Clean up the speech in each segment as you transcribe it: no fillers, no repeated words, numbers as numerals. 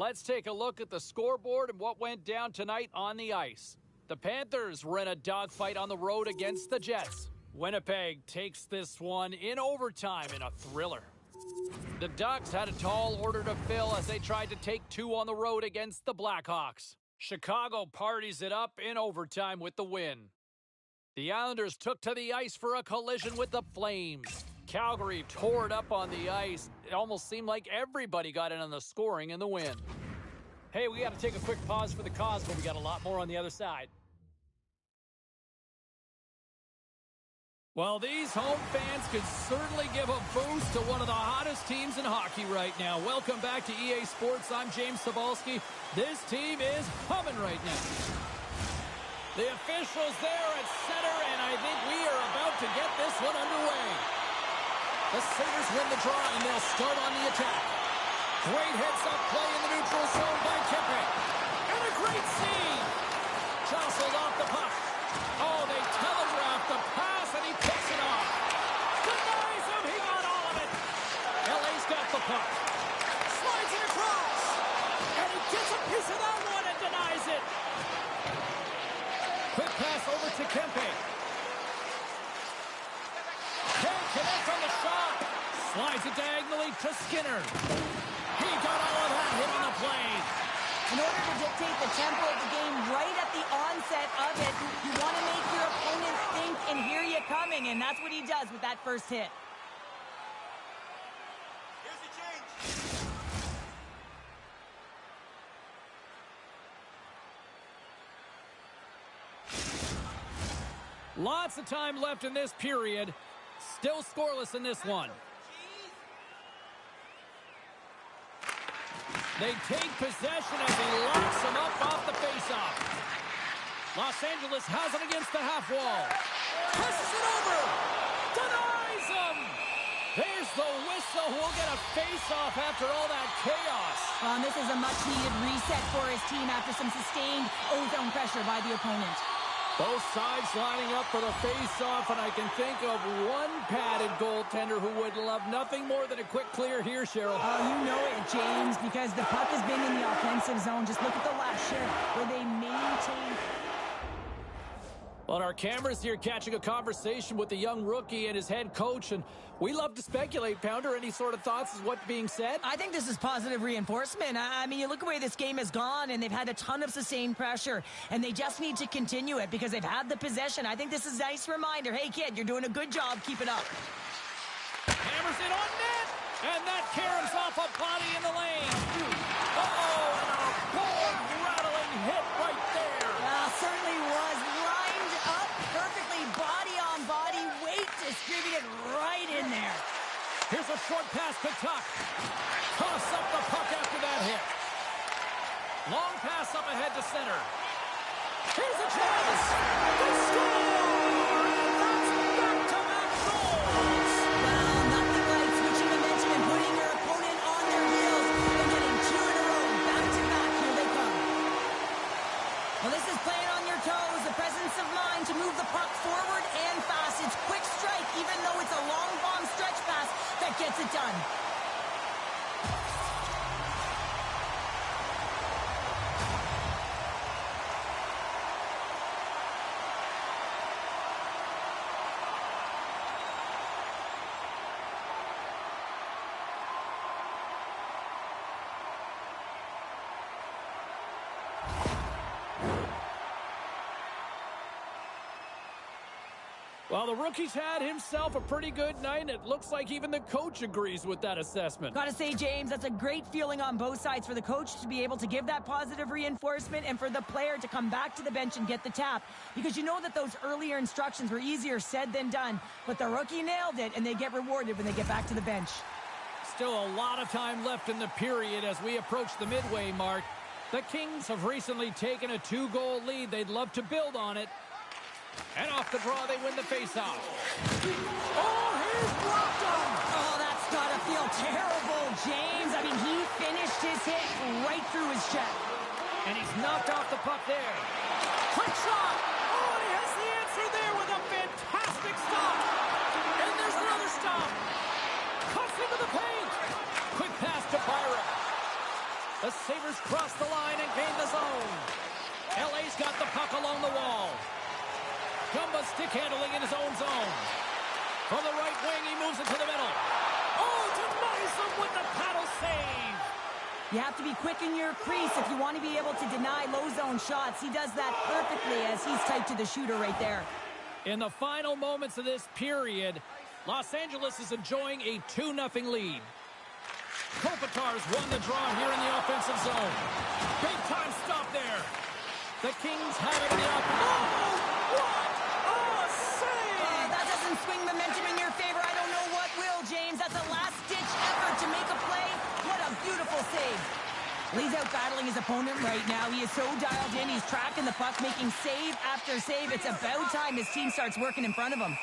Let's take a look at the scoreboard and what went down tonight on the ice. The Panthers were in a dogfight on the road against the Jets. Winnipeg takes this one in overtime in a thriller. The Ducks had a tall order to fill as they tried to take two on the road against the Blackhawks. Chicago parties it up in overtime with the win. The Islanders took to the ice for a collision with the Flames. Calgary tore it up on the ice. It almost seemed like everybody got in on the scoring in the win. Hey, we got to take a quick pause for the cause, but we got a lot more on the other side. Well, these home fans could certainly give a boost to one of the hottest teams in hockey right now. Welcome back to EA Sports. I'm James Cebulski. This team is humming right now. The officials there at center, and I think we are about to get this one underway. The Sabres win the draw, and they'll start on the attack. Great heads-up play in the neutral zone by Kempe. And a great save. Jostled off the puck. Oh, they telegraphed the pass, and he picks it off. Denies him. He got all of it. LA's got the puck. Slides it across. And he gets a piece of that one and denies it. Quick pass over to Kempe. Can't connect on the shot. Slides it diagonally to Skinner. He got all of that hit on the play. In order to dictate the tempo of the game right at the onset of it, you want to make your opponent think and hear you coming, and that's what he does with that first hit. Here's the change. Lots of time left in this period. Still scoreless in this one. They take possession as he locks him up off the faceoff. Los Angeles has him against the half wall. Pushes it over. Denies him. There's the whistle. We'll get a faceoff after all that chaos. This is a much-needed reset for his team after some sustained ozone pressure by the opponent. Both sides lining up for the face-off, and I can think of one padded goaltender who would love nothing more than a quick clear here, Cheryl. Oh, you know it, James, because the puck has been in the offensive zone. Just look at the last shift where they maintain. Well, our cameras here catching a conversation with the young rookie and his head coach, and we love to speculate, Pounder. Any sort of thoughts is what's being said? I think this is positive reinforcement. I mean, you look at where this game has gone, and they've had a ton of sustained pressure, and they just need to continue it because they've had the possession. I think this is a nice reminder. Hey, kid, you're doing a good job. Keep it up. Hammers it on net, and that caroms off a body in the lane. Uh-oh, and a bold, rattling hit right there. Certainly was lined up perfectly, body on body, weight distributed right in there. Here's a short pass to Tuck. Toss up the puck after that hit. Long pass up ahead to center. Here's a chance. They score! That's back-to-back goals! Well, nothing like switching momentum and putting your opponent on their heels and getting two in a row. Back-to-back, here they come. Well, this is playing on your toes, the presence of mind to move the puck forward and fast. It's quick strike, even though it's a long bomb stretch pass that gets it done. Well, the rookie's had himself a pretty good night, and it looks like even the coach agrees with that assessment. Gotta say, James, that's a great feeling on both sides for the coach to be able to give that positive reinforcement and for the player to come back to the bench and get the tap. Because you know that those earlier instructions were easier said than done, but the rookie nailed it, and they get rewarded when they get back to the bench. Still a lot of time left in the period as we approach the midway mark. The Kings have recently taken a 2-goal lead. They'd love to build on it. And off the draw, they win the faceoff. Oh, here's Brockton! Oh, that's gotta feel terrible, James. I mean, he finished his hit right through his chest. And he's knocked off the puck there. Quick shot! Oh, and he has the answer there with a fantastic stop. And there's another stop. Cuts into the paint. Quick pass to Byron. The Sabres You have to be quick in your crease if you want to be able to deny low zone shots. He does that perfectly as he's tight to the shooter right there. In the final moments of this period, Los Angeles is enjoying a 2-0 lead. Kopitar's won the draw here in the offensive zone. Big time stop there. The Kings have it in the offense. Oh, what a save! That doesn't swing momentum in your favor. I don't know what will, James. That's a last-ditch effort to make a play. What a beautiful save. He's out battling his opponent right now. He is so dialed in. He's tracking the puck, making save after save. It's about time his team starts working in front of him.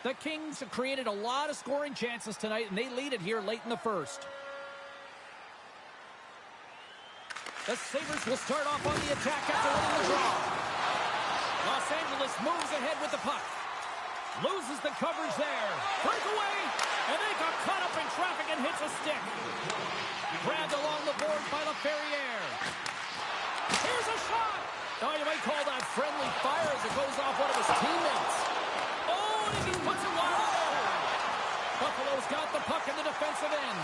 The Kings have created a lot of scoring chances tonight, and they lead it here late in the first. The Sabres will start off on the attack after winning the draw. Los Angeles moves ahead with the puck. Loses the coverage there. Breakaway, and they got caught up in traffic and hits a stick. Grabbed along the boards by LaFerriere. Here's a shot. Oh, you might call that friendly fire as it goes off one of his teammates. Oh, and he puts it wide. Buffalo's got the puck in the defensive end.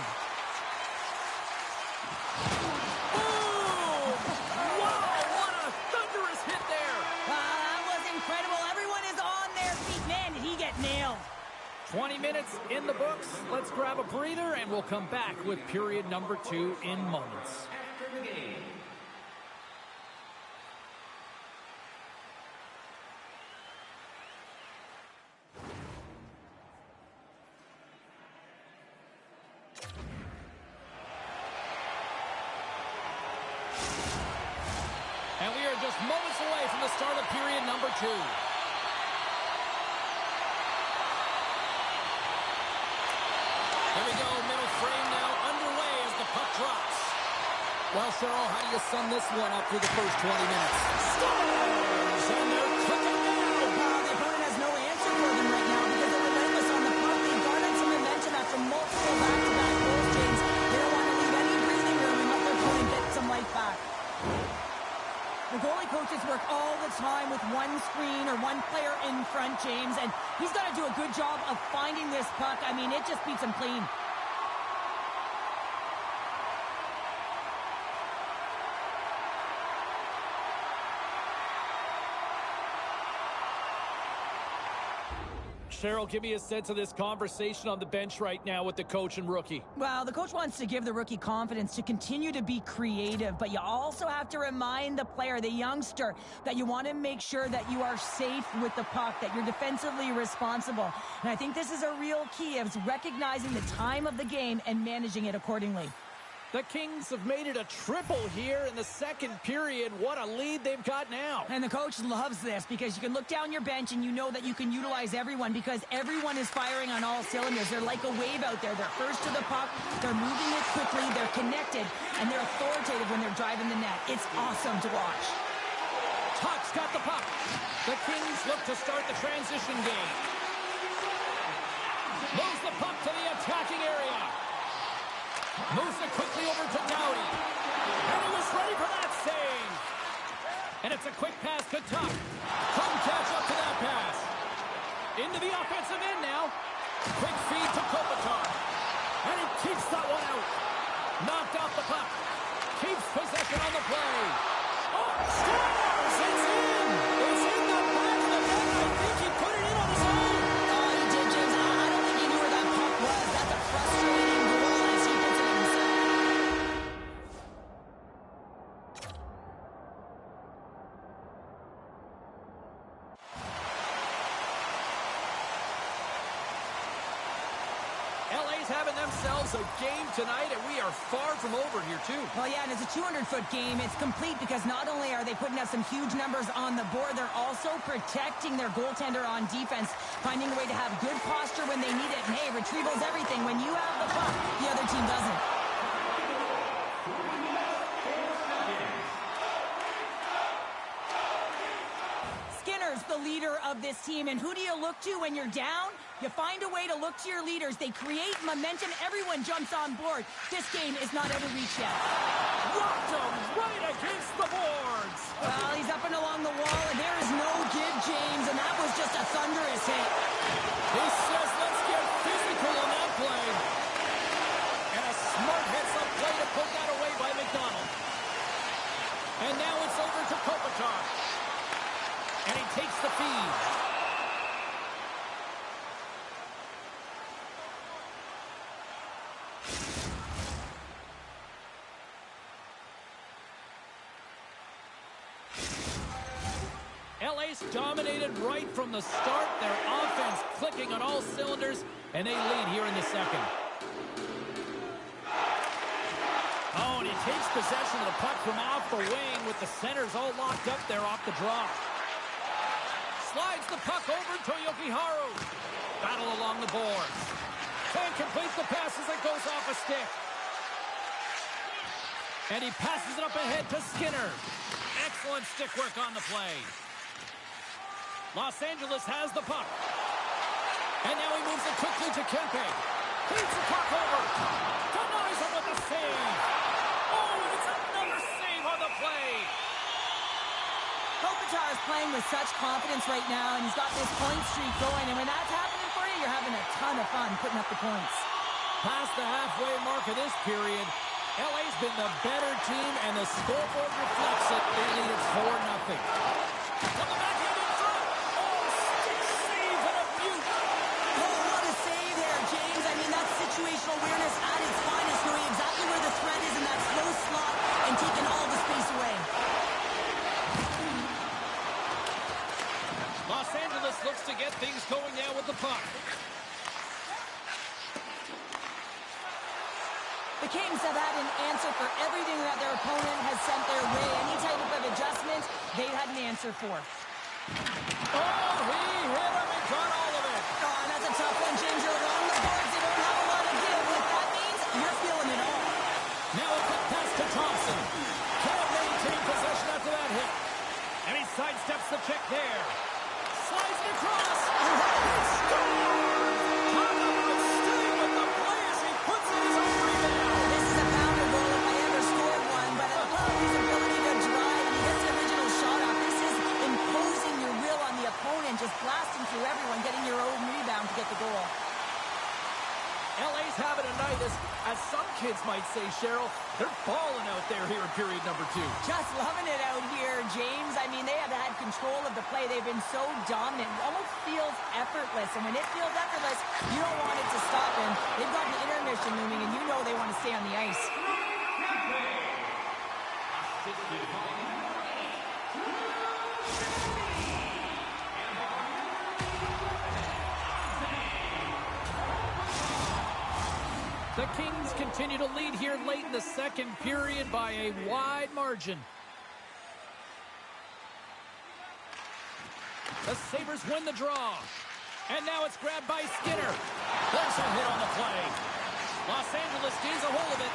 Boom! Wow, what a thunderous hit there. That was incredible. Everyone is on their feet. Man, did he get nailed. 20 minutes in the books. Let's grab a breather, and we'll come back with period number 2 in moments. And we are just moments away from the start of period number 2. Here we go, middle frame now underway as the puck drops. Well, Cheryl, how do you sum this one up through the first 20 minutes? Scores! And they're cooking now! The opponent has no answer for them right now because they're relentless on the puck. They garnered some momentum after multiple back-to-back goals, James. They don't want to leave any breathing room and let their opponent get some life back. The goalie coaches work all the time with one screen or one player in front, James, and he's got to do a good job of finding this puck. I mean, it just beats him clean. Cheryl, give me a sense of this conversation on the bench right now with the coach and rookie. Well, the coach wants to give the rookie confidence to continue to be creative, but you also have to remind the player, the youngster, that you want to make sure that you are safe with the puck, that you're defensively responsible. And I think this is a real key of recognizing the time of the game and managing it accordingly. The Kings have made it a triple here in the second period. What a lead they've got now. And the coach loves this because you can look down your bench and you know that you can utilize everyone because everyone is firing on all cylinders. They're like a wave out there. They're first to the puck, they're moving it quickly, they're connected, and they're authoritative when they're driving the net. It's awesome to watch. Tuck's got the puck. The Kings look to start the transition game. Moves the puck to the attacking area. Moves it quickly over to Doughty. And he was ready for that save. And it's a quick pass to Tuck. Couldn't catch up to that pass. Into the offensive end now. Quick feed to Kopitar. And he keeps that one out. Knocked off the puck. Keeps possession on the play. Oh, scores! It's in! It's in the back of the net. I think he put it in on his own. He did, James. I don't think he knew where that puck was. That's a frustrating goal as he puts it himself. LA's having themselves a game tonight, and we are far from over here, too. Well, yeah, and it's a 200-foot game. It's complete because not only are they putting up some huge numbers on the board, they're also protecting their goaltender on defense, finding a way to have good posture when they need it. And, hey, retrieval's everything. When you have the puck, the other team doesn't. Skinner's the leader of this team, and who do you look to when you're down? You find a way to look to your leaders. They create momentum. Everyone jumps on board. This game is not out of reach yet. Rocked him right against the boards. Well, he's up and along the wall, and there is no give, James, and that was just a thunderous hit. He says, let's get physical on that play. And a smart heads-up play to put that away by McDonald. And now it's over to Kopitar. And he takes the feed. LA's dominated right from the start. Their offense clicking on all cylinders, and they lead here in the second. Oh, and he takes possession of the puck from off the wing with the centers all locked up there off the draw. Slides the puck over to Jokiharju. Battle along the boards. Can't complete the pass as it goes off a stick. And he passes it up ahead to Skinner. Excellent stick work on the play. Los Angeles has the puck. And now he moves it quickly to Kempe. Feeds the puck over. Denies him with the save. Oh, and it's another save on the play. Kopitar is playing with such confidence right now, and he's got this point streak going. And when that's happening for you, you're having a ton of fun putting up the points. Past the halfway mark of this period, LA's been the better team, and the scoreboard reflects it. They lead it 4-0. From the backhand in front. Oh, stick save and a beaut. Oh, what a save there, James. I mean, that's situational awareness at its finest, knowing exactly where the threat is in that slow slot and taking all the space away. Los Angeles looks to get things going now with the puck. The Kings have had an answer for everything that their opponent has sent their way. Any type of adjustment, they had an answer for. Oh, he hit him and got all of it. Oh, and that's a tough one, James. You're along the boards. You don't have a lot of give. What that means, you're feeling it all. Now a quick pass to Thompson. Can't maintain possession after that hit. And he sidesteps the check there. Slides it across. He scores! Talk about staying with the play as he puts in his own rebound. This is a pounder goal if I ever scored one, but I love his ability to drive, and he gets the original shot off. This is imposing your will on the opponent, just blasting through everyone, getting your own rebound to get the goal. LA's having a night, as some kids might say, Cheryl. They're balling out there here in period number 2. Just loving it out here, James. I mean, they have had control of the play. They've been so dominant. It almost feels effortless. And when it feels effortless, you don't want it to stop. And they've got an intermission looming, and you know they want to stay on the ice. The Kings continue to lead here late in the second period by a wide margin. The Sabres win the draw. And now it's grabbed by Skinner. There's a hit on the play. Los Angeles gains a hold of it.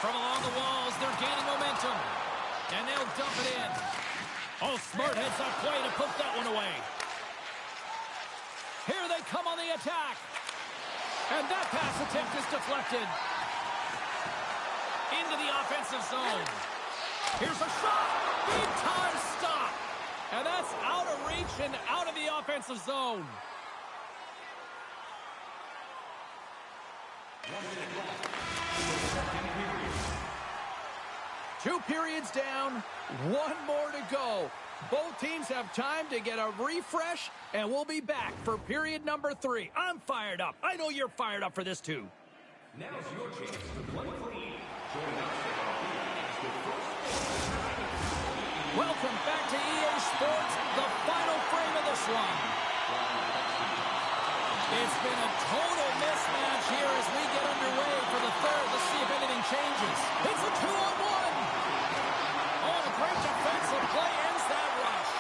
From along the walls, they're gaining momentum. And they'll dump it in. Oh, smart heads-up play to put that one away. Here they come on the attack. And that pass attempt is deflected. Into the offensive zone. Here's a shot. Big time stop. And that's out of reach and out of the offensive zone. Two periods down, one more to go. Both teams have time to get a refresh, and we'll be back for period number 3. I'm fired up. I know you're fired up for this, too. Now's your chance to play for you. Join us. Welcome back to EA Sports, the final frame of this one. It's been a total mismatch here as we get underway for the third. Let's see if anything changes. It's a 2-on-1. Oh, a great defensive play ends that rush.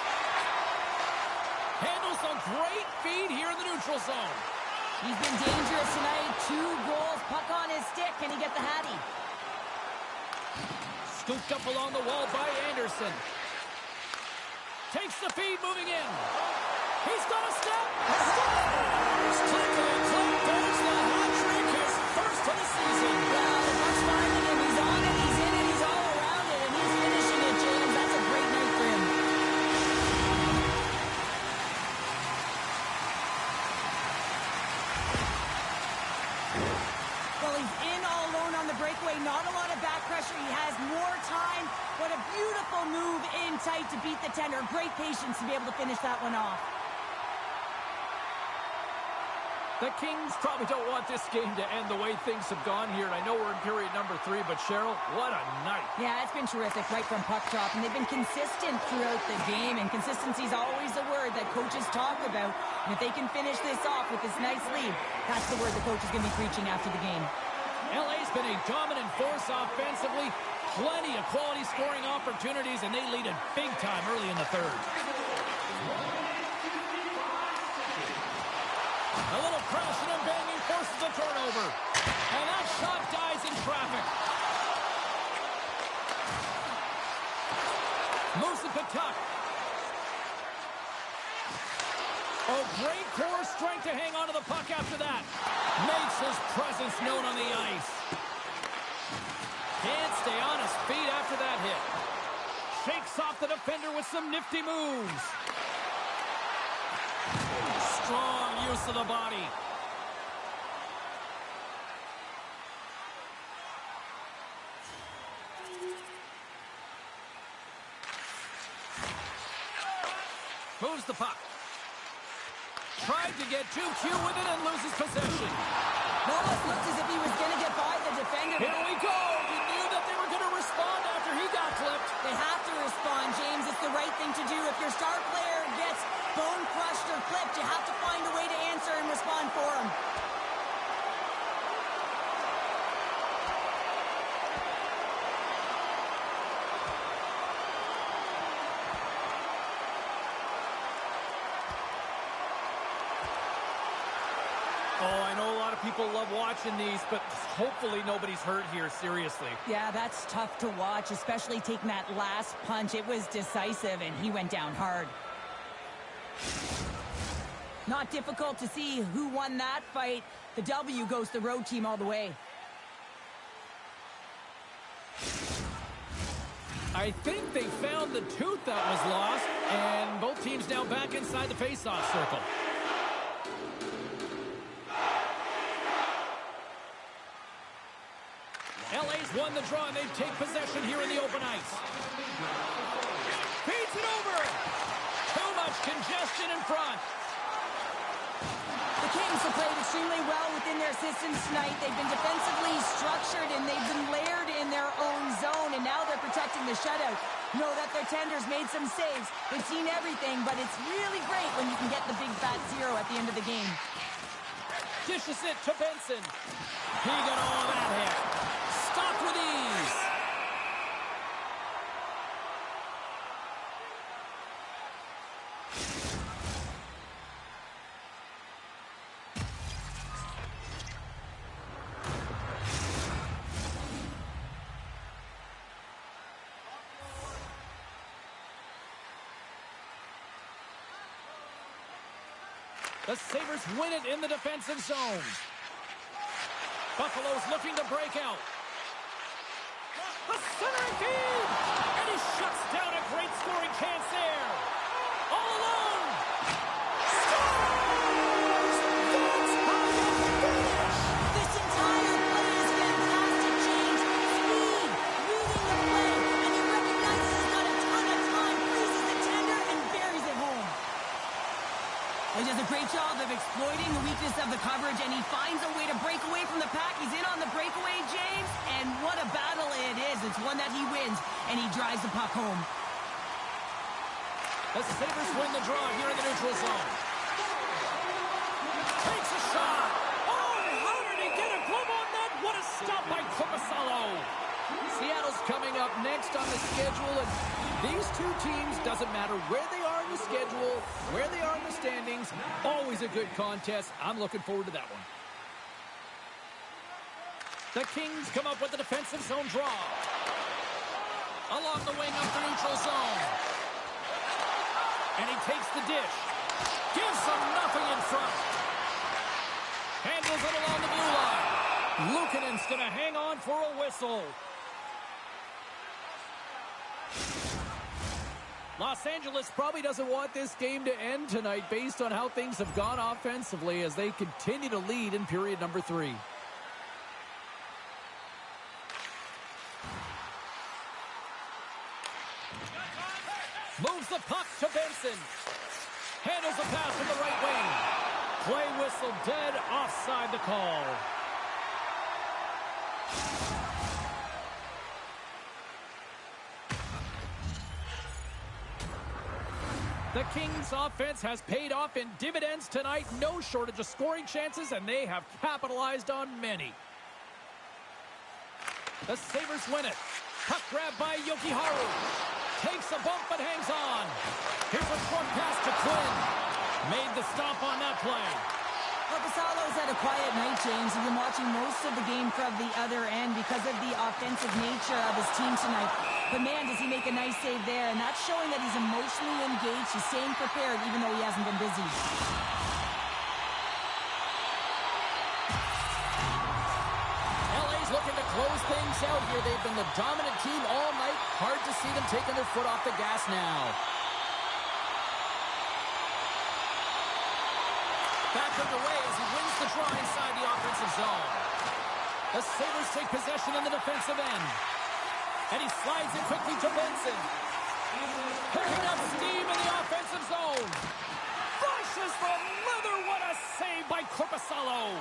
Handles a great feed here in the neutral zone. He's been dangerous tonight. 2 goals, puck on his stick. Can he get the hattie? Scooped up along the wall by Anderson. Takes the feed, moving in. He's got a step. Scores! Click and click. There's the hat trick. His first of the season. Well, the puck's finding him. He's on it. He's in it. He's all around it. And he's finishing it, James. That's a great night for him. not a lot of back pressure. He has more time. What a beautiful move in tight to beat the tender. Great patience to be able to finish that one off. The Kings probably don't want this game to end the way things have gone here. I know we're in period number 3, but Cheryl, what a night. Yeah, it's been terrific right from puck drop, and they've been consistent throughout the game, and consistency is always the word that coaches talk about. And if they can finish this off with this nice lead, that's the word the coach is going to be preaching after the game. LA's been a dominant force offensively. Plenty of quality scoring opportunities, and they lead it big time early in the third. A little crashing and banging forces a turnover. And that shot dies in traffic. Moves the puck. Oh, great core strength to hang on to the puck after that. Makes his presence known on the ice. Can't stay on his feet after that hit. Shakes off the defender with some nifty moves. Strong use of the body. Moves the puck. Tried to get too cute with it and loses possession. Almost looked as if he was going to get by the defender. Here we go. You knew that they were going to respond after he got clipped. They have to respond, James. It's the right thing to do. If your star player gets bone crushed or clipped, you have to find a way to answer and respond for him. Oh, I know a lot of people love watching these, but hopefully nobody's hurt here, seriously. Yeah, that's tough to watch, especially taking that last punch. It was decisive, and he went down hard. Not difficult to see who won that fight. The W goes to the road team all the way. I think they found the tooth that was lost, and both teams now back inside the face-off circle. LA's won the draw, and they take possession here in the open ice. Feeds it over. Too much congestion in front. The Kings have played extremely well within their systems tonight. They've been defensively structured, and they've been layered in their own zone, and now they're protecting the shutout. Know that their tenders made some saves. They've seen everything, but it's really great when you can get the big fat zero at the end of the game. Dishes it to Benson. He got all that hit. Stopped with ease. The Sabres win it in the defensive zone. Buffalo's looking to break out. The centering feed! And he shuts down a great scoring chance there. All alone! Scores! That's how you finish! This entire play is fantastic, James. Speed, reading the play, and he recognizes he's got a ton of time, freezes the tender, and buries it home. He does a great job of exploiting the weakness of the coverage, and he finds a way to break away from the pack. He's in on the breakaway, James, and what a battle it is. It's one that he wins, and he drives the puck home. The Sabres win the draw here in the neutral zone. Takes a shot. Oh, how did he get a glove on that? What a stop by Korpisalo. Seattle's coming up next on the schedule, and these two teams, doesn't matter where they are in the schedule, where they are in the standings, always a good contest. I'm looking forward to that one. The Kings come up with the defensive zone draw. Along the wing up the neutral zone. And he takes the dish. Gives them nothing in front. Handles it along the blue line. Luukkonen's going to hang on for a whistle. Los Angeles probably doesn't want this game to end tonight based on how things have gone offensively as they continue to lead in period number 3. Moves the puck to Benson. Handles the pass from the right wing. Play whistle dead, offside the call. The Kings offense has paid off in dividends tonight. No shortage of scoring chances, and they have capitalized on many. The Sabres win it. Puck grab by Yokiharu. Takes a bump but hangs on. Here's a short pass to Quinn. Made the stop on that play. Korpisalo's had a quiet night, James. He's been watching most of the game from the other end because of the offensive nature of his team tonight. But man, does he make a nice save there. And that's showing that he's emotionally engaged. He's staying prepared even though he hasn't been busy. LA's looking to close things out here. They've been the dominant team all night. Hard to see them taking their foot off the gas now. Back underway as he wins the draw inside the offensive zone. The Sabres take possession in the defensive end. And he slides it quickly to Benson. Picking up steam in the offensive zone. Flushes the leather. What a save by Korpisalo.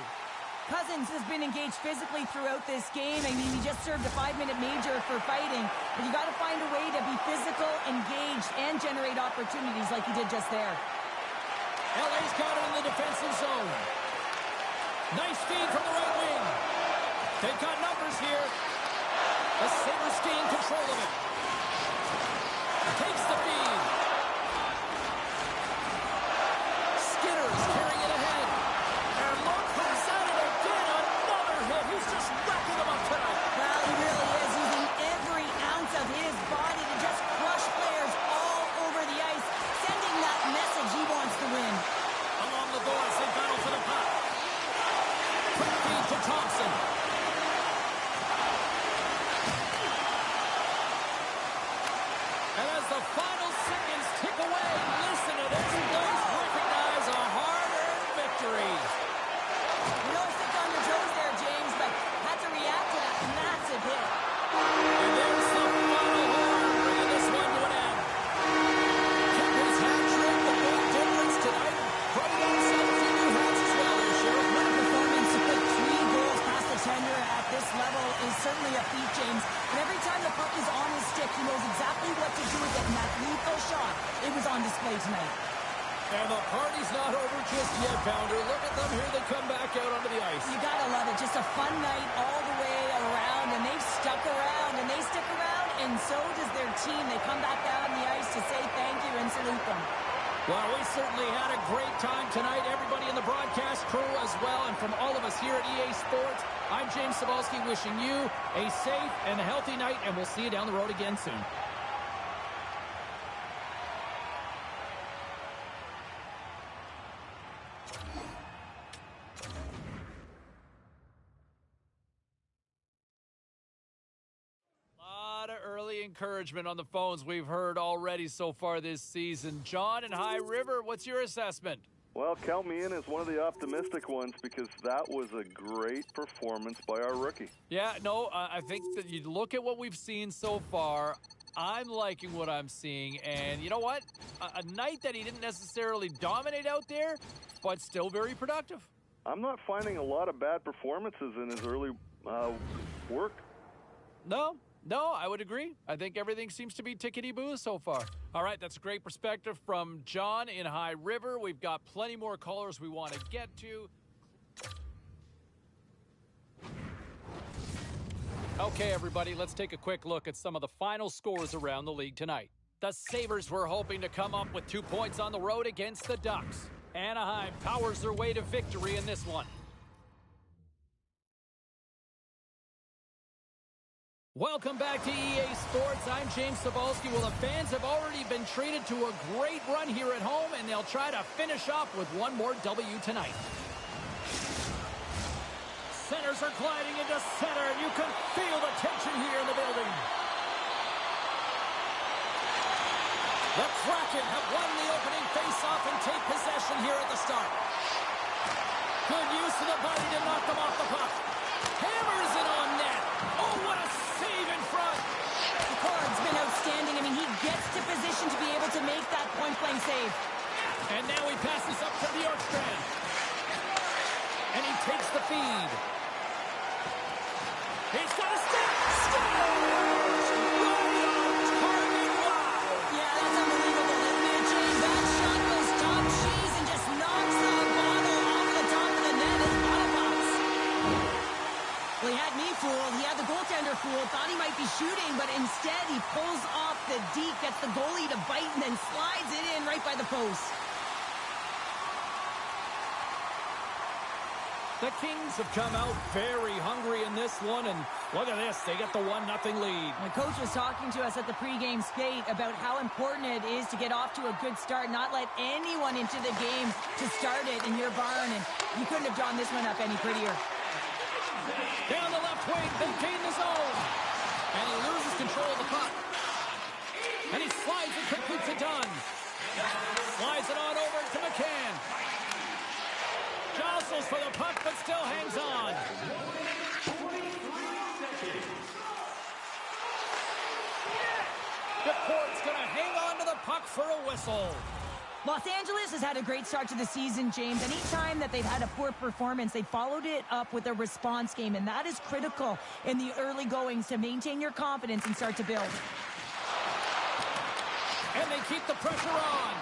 Cousins has been engaged physically throughout this game. I mean, he just served a 5-minute major for fighting. But you got to find a way to be physical, engaged, and generate opportunities like he did just there. LA's got it in the defensive zone. Nice feed from the right wing. They've got numbers here. The Sabres gain control of it. Takes the feed. Skinner's carrying it ahead. And look who's at it again. Another hit. He's just racking them up tonight. Well, he really is using every ounce of his body to just crush players all over the ice, sending that message he wants to win. Along the boards, they battle for the puck. Quick feed to Thompson. And as the final seconds tick away, listen to this. Please recognize a hard-earned victory. You know, stick on your toes there, James, but had to react to that massive hit. And there's the final horn, bringing this one to an end. Kept his hat trick, the big difference tonight. Probably got himself a few new hats as well there, Sheriff. What a performance to put 3 goals past the tender at this level is certainly a feat, James. And every time the puck is on his stick, he knows exactly what to do with it. And that lethal shot, it was on display tonight. And the party's not over just yet, Pounder. Look at them here. They come back out onto the ice. You gotta love it. Just a fun night all the way around. And they've stuck around, and they stick around, and so does their team. They come back out on the ice to say thank you and salute them. Well, we certainly had a great time tonight. Everybody in the broadcast crew as well. And from all of us here at EA Sports, I'm James Cebulski wishing you a safe and healthy night, and we'll see you down the road again soon. Early encouragement on the phones we've heard already so far this season. John in High River, what's your assessment? Well, count me in as one of the optimistic ones because that was a great performance by our rookie. Yeah, no, I think that you look at what we've seen so far. I'm liking what I'm seeing, and you know what? A night that he didn't necessarily dominate out there, but still very productive. I'm not finding a lot of bad performances in his early work. No, I would agree. I think everything seems to be tickety-boo so far. All right, that's a great perspective from John in High River. We've got plenty more callers we want to get to. Okay, everybody, let's take a quick look at some of the final scores around the league tonight. The Sabres were hoping to come up with 2 points on the road against the Ducks. Anaheim powers their way to victory in this one. Welcome back to EA Sports. I'm James Cebulski. Well, the fans have already been treated to a great run here at home, and they'll try to finish off with one more W tonight. Centers are gliding into center, and you can feel the tension here in the building. The Kraken have won the opening faceoff and take possession here at the start. Good use of the body to knock them off the puck. Hammers it on net. Oh, what a save in front. The card's been outstanding. I mean, he gets to position to be able to make that point-blank save. And now he passes up to Bjorkstrand. And he takes the feed. He's got a step. Scores! Right on target. Wow! Yeah, that's unbelievable, isn't it, James? That shot goes top cheese and just knocks the bottle off the top of the net. His bottle pops. Well, he had me fooled. He had the goaltender fooled. Thought he might be shooting, but instead he pulls off the deke, gets the goalie to bite, and then slides it in right by the post. The Kings have come out very hungry in this one, and look at this. They get the 1-0 lead. The coach was talking to us at the pregame skate about how important it is to get off to a good start, not let anyone into the game to start it in your barn, and you couldn't have drawn this one up any prettier. Down the left wing, they gain the zone. And he loses control of the puck. And he slides it quickly to Dunn. Slides it on over to McCann. Jostles for the puck, but still hangs on. DePort's going to hang on to the puck for a whistle. Los Angeles has had a great start to the season, James. Anytime that they've had a poor performance, they followed it up with a response game, and that is critical in the early goings to maintain your confidence and start to build. And they keep the pressure on.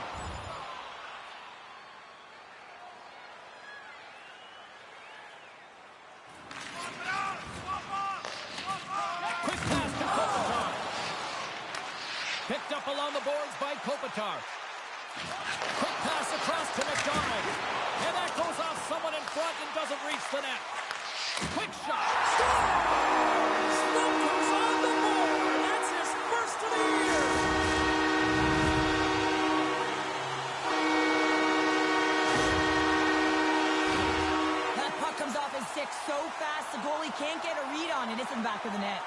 Quick pass to Kopitar. Picked up along the boards by Kopitar. Quick pass across to McDonald. And that goes off someone in front and doesn't reach the net. Quick shot. Smoker's on the board. That's his first of the year. That puck comes off his stick so fast, the goalie can't get a read on it. It's in the back of the net.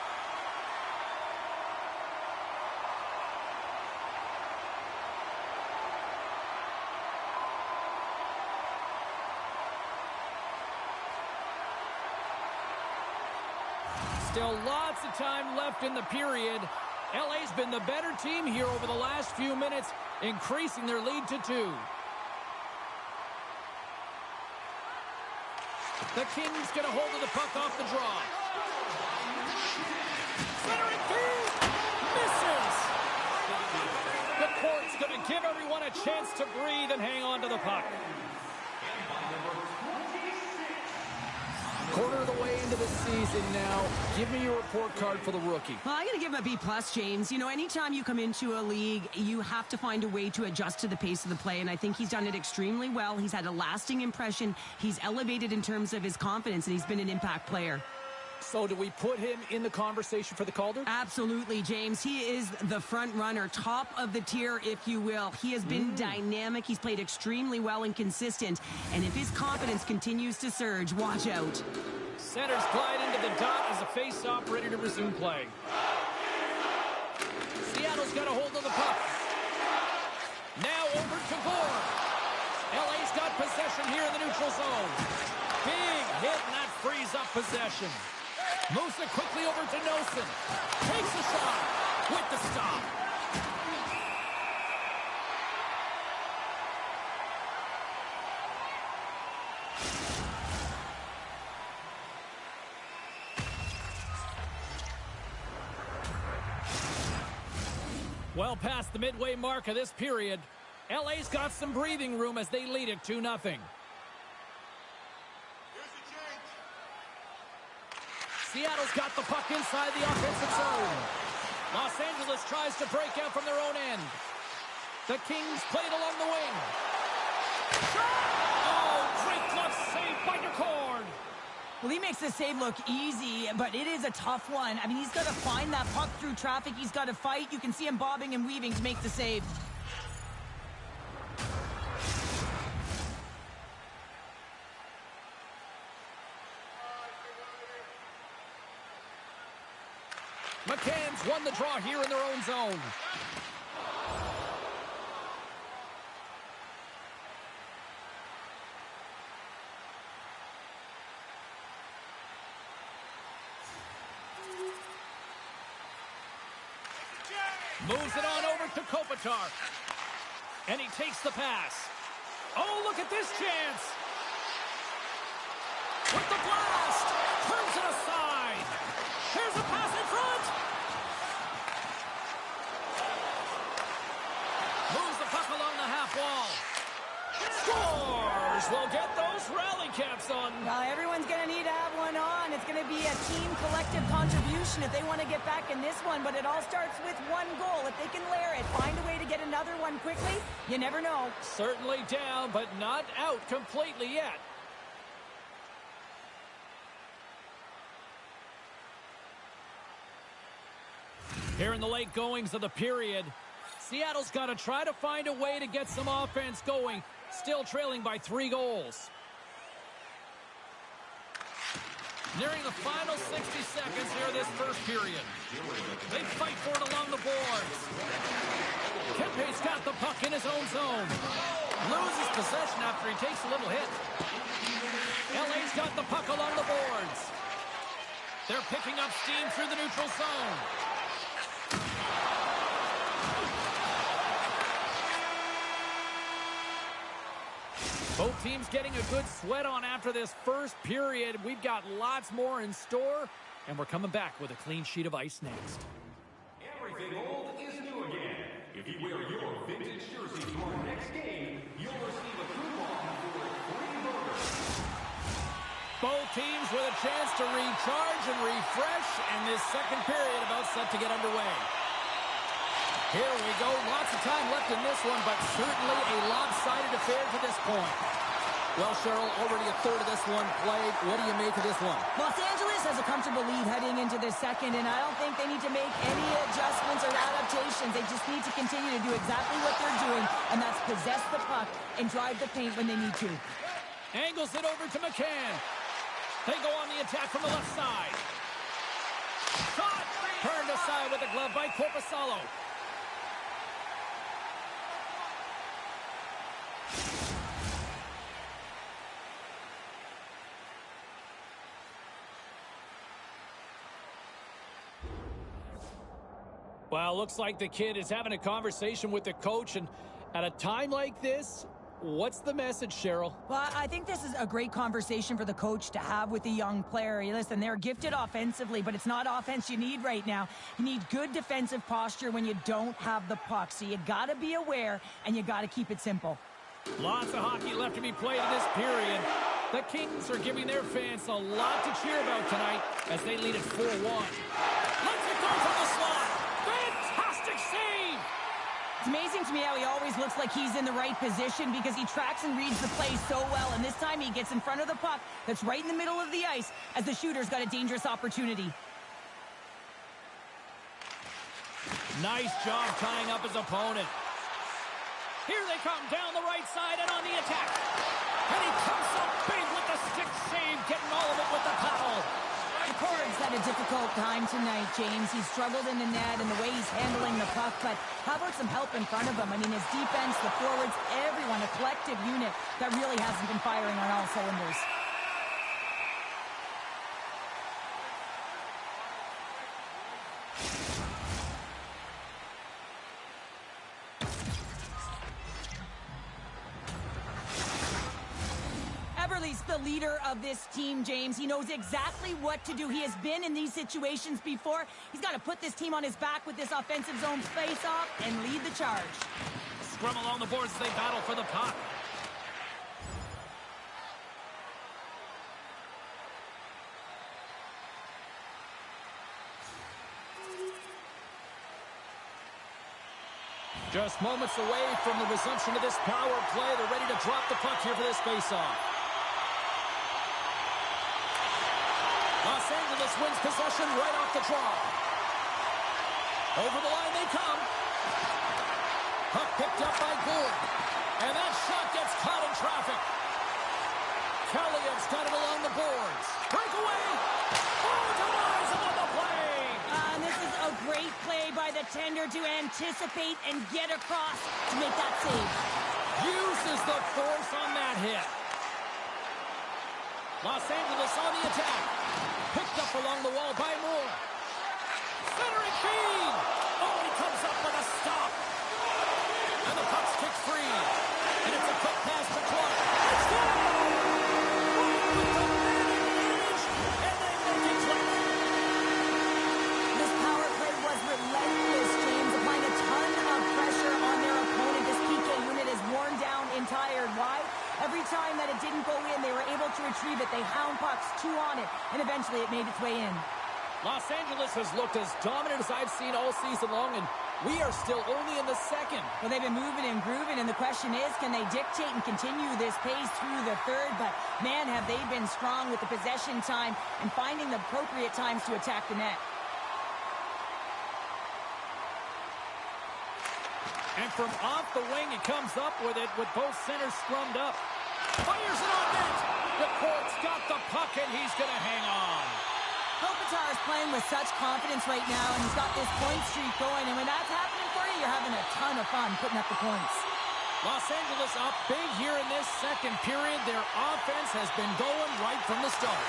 Still lots of time left in the period. LA's been the better team here over the last few minutes, increasing their lead to 2. The Kings get a hold of the puck off the draw. Centering feed! Misses! The court's going to give everyone a chance to breathe and hang on to the puck. Quarter of the way into the season now. Give me your report card for the rookie. Well, I'm going to give him a B+, James. You know, anytime you come into a league, you have to find a way to adjust to the pace of the play, and I think he's done it extremely well. He's had a lasting impression. He's elevated in terms of his confidence, and he's been an impact player. So do we put him in the conversation for the Calder? Absolutely, James. He is the front runner, top of the tier, if you will. He has been dynamic. He's played extremely well and consistent. And if his confidence continues to surge, watch out. Centers glide into the dot as a face-off ready to resume play. Seattle's got a hold of the puck. Now over to Gore. LA's got possession here in the neutral zone. Big hit, and that frees up possession. Moves it quickly over to Nelson. Takes a shot with the stop. Well past the midway mark of this period, LA's got some breathing room as they lead it 2-0. Seattle's got the puck inside the offensive zone. Los Angeles tries to break out from their own end. The Kings played along the wing. Oh, great glove save by DeCord. Well, he makes the save look easy, but it is a tough one. I mean, he's got to find that puck through traffic. He's got to fight. You can see him bobbing and weaving to make the save. McCann's won the draw here in their own zone. Moves it on over to Kopitar. And he takes the pass. Oh, look at this chance. With the blast. Turns it aside. Here's a pass in front. Moves the puck along the half wall. Scores! We'll get those rally caps on. Everyone's going to need to have one on. It's going to be a team collective contribution if they want to get back in this one. But it all starts with one goal. If they can layer it, find a way to get another one quickly, you never know. Certainly down, but not out completely yet. Here in the late goings of the period, Seattle's got to try to find a way to get some offense going, still trailing by 3 goals. Nearing the final 60 seconds here of this first period. They fight for it along the boards. Kempe's got the puck in his own zone. Loses possession after he takes a little hit. LA's got the puck along the boards. They're picking up steam through the neutral zone. Both teams getting a good sweat on after this first period. We've got lots more in store, and we're coming back with a clean sheet of ice next. Everything old is new again. If you wear your vintage jersey to our next game, you'll receive a coupon for free burgers. Both teams with a chance to recharge and refresh, and this second period about set to get underway. Here we go. Lots of time left in this one, but certainly a lopsided affair to this point. Well, Cheryl, already a third of this one played. What do you make of this one? Los Angeles has a comfortable lead heading into this second, and I don't think they need to make any adjustments or adaptations. They just need to continue to do exactly what they're doing, and that's possess the puck and drive the paint when they need to. Angles it over to McCann. They go on the attack from the left side. Shot! Turned aside with a glove by Korpisalo. Well, looks like the kid is having a conversation with the coach, and at a time like this, what's the message, Cheryl? Well, I think this is a great conversation for the coach to have with a young player. Listen, they're gifted offensively, but it's not offense you need right now. You need good defensive posture when you don't have the puck. So you got to be aware, and you got to keep it simple. Lots of hockey left to be played in this period. The Kings are giving their fans a lot to cheer about tonight as they lead at 4-1. Let's it go from the slot. Fantastic save! It's amazing to me how he always looks like he's in the right position because he tracks and reads the play so well. And this time he gets in front of the puck that's right in the middle of the ice as the shooter's got a dangerous opportunity. Nice job tying up his opponent. Here they come down the right side and on the attack. And he comes up big with the stick save, getting all of it with the paddle. Corrig's had a difficult time tonight, James. He's struggled in the net and the way he's handling the puck, but how about some help in front of him? I mean, his defense, the forwards, everyone, a collective unit that really hasn't been firing on all cylinders. Eberle's the leader of this team, James. He knows exactly what to do. He has been in these situations before. He's got to put this team on his back with this offensive zone face-off and lead the charge. Scrum along the boards as they battle for the puck. Just moments away from the resumption of this power play. They're ready to drop the puck here for this face-off. Los Angeles wins possession right off the draw. Over the line they come. Puck picked up by Gould. And that shot gets caught in traffic. Kaliev's got it along the boards. Breakaway. Oh, denies him on the play. And this is a great play by the tender to anticipate and get across to make that save. Uses the force on that hit. Los Angeles on the attack. Picked up along the wall by Moore. Centering feed. Oh, he comes up with a stop. And the puck's perfect free. And it's a quick pass to Clark. It's good! With the advantage, and they make it click. This power play was relentless, James, applying a ton of pressure on their opponent. This PK unit is worn down and tired. Why? Every time that it didn't go in, they were able to retrieve it. They hound pucks, 2 on it, and eventually it made its way in. Los Angeles has looked as dominant as I've seen all season long, and we are still only in the second. Well, they've been moving and grooving, and the question is, can they dictate and continue this pace through the third? But, man, have they been strong with the possession time and finding the appropriate times to attack the net. And from off the wing, he comes up with it with both centers scrummed up. Fires it on net. The Cork's got the puck, and he's going to hang on. Kopitar is playing with such confidence right now, and he's got this point streak going. And when that's happening for you, you're having a ton of fun putting up the points. Los Angeles up big here in this second period. Their offense has been going right from the start.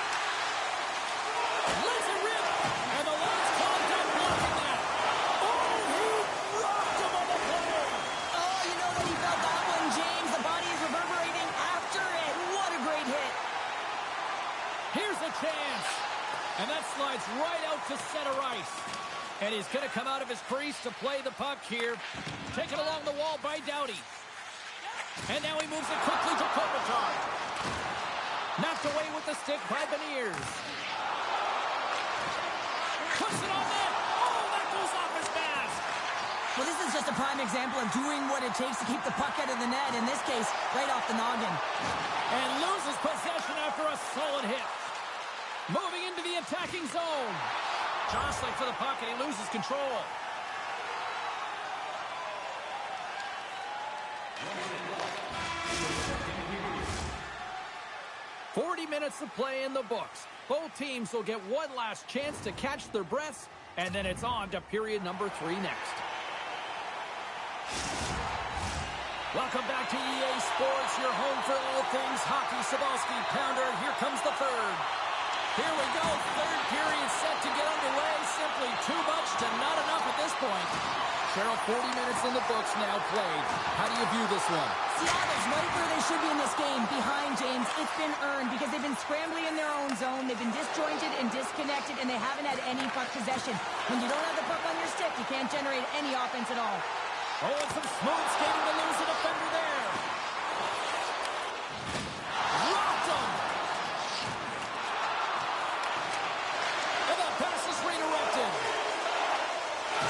Lets it rip, and the Lions clogged up blocking that. Oh, he rocked him on the play. Oh, you know that he felt that one, James. The body is reverberating after it. What a great hit. Here's a chance. And that slides right out to center ice. And he's going to come out of his crease to play the puck here. Taken along the wall by Doughty. And now he moves it quickly to Kopitar. Knocked away with the stick by Beniers. Puts it on net. Oh, that goes off his mask. Well, this is just a prime example of doing what it takes to keep the puck out of the net. In this case, right off the noggin. And loses possession after a solid hit. Moving into the attacking zone. Jostling for the puck, and he loses control. "40 minutes of play in the books. Both teams will get one last chance to catch their breaths, and then it's on to period number 3 next. Welcome back to EA Sports, your home for all things hockey. Cybulski, Pounder, here comes the third. Here we go, third period set to get underway. Simply too much to not enough at this point. Cheryl, 40 minutes in the books now played. How do you view this one? Seattle's right where they should be in this game, behind, James. It's been earned because they've been scrambling in their own zone. They've been disjointed and disconnected, and they haven't had any puck possession. When you don't have the puck on your stick, you can't generate any offense at all. Oh, and some smooth skating to lose a defender there. Rocked him. And the pass is redirected.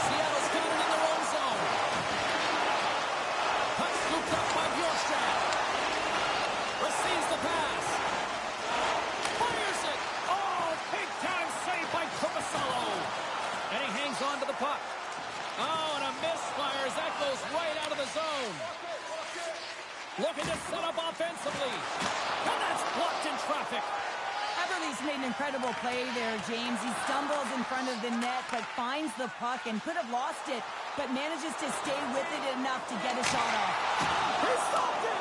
Seattle's got it in their own zone. Puck scooped up by Bjorkstrand. Receives the pass. Fires it. Oh, big time save by Korpisalo. And he hangs on to the puck. Oh, and a misfire as that goes right out of the zone. Looking to set up offensively. And that's blocked in traffic. Everly's made an incredible play there, James. He stumbles in front of the net, but finds the puck and could have lost it, but manages to stay with it enough to get a shot off. He stopped it!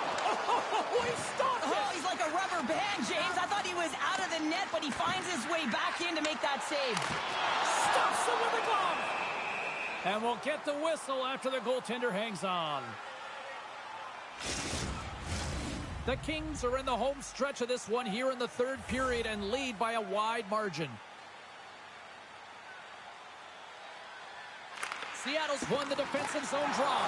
Oh, he stopped it! Oh, he's like a rubber band, James. I thought he was out of the net, but he finds his way back in to make that save. Stops it with a glove! And we'll get the whistle after the goaltender hangs on. The Kings are in the home stretch of this one here in the third period and lead by a wide margin. Seattle's won the defensive zone draw.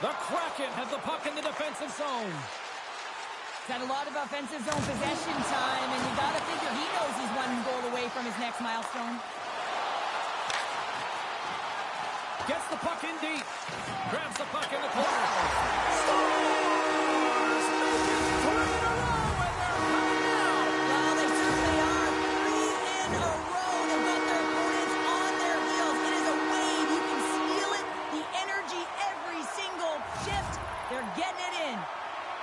The Kraken have the puck in the defensive zone. He's had a lot of offensive zone possession time, and you got to figure he knows he's one goal away from his next milestone. Gets the puck in deep. Grabs the puck in the corner. Scores! Make it 3 in a row, and they're coming out. Well, they certainly are. 3 in a row. They've got their opponents on their heels. It is a wave. You can feel it. The energy every single shift. They're getting it in.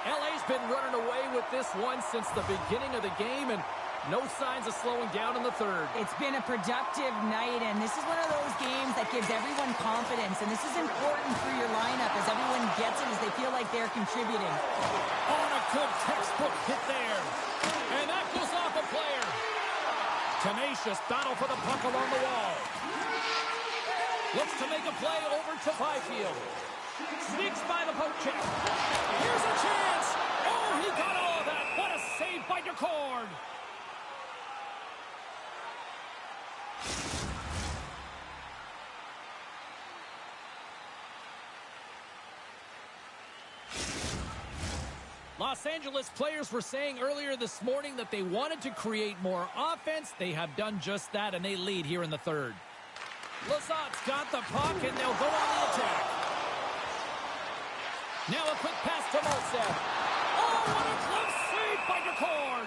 LA's been running away with this one since the beginning of the game, and no signs of slowing down in the third. It's been a productive night, and this is one of those games that gives everyone confidence, and this is important for your lineup as everyone gets it, as they feel like they're contributing. On a good textbook hit there. And that goes off a player. Tenacious battle for the puck along the wall. Looks to make a play over to Byfield. Sneaks by the poke check. Here's a chance. Oh, he got all of that. What a save by DeCord. Los Angeles players were saying earlier this morning that they wanted to create more offense. They have done just that, and they lead here in the third. Lazat's got the puck, and they'll go on the attack. Now a quick pass to Maltsev. Oh, what a close save by DeCord.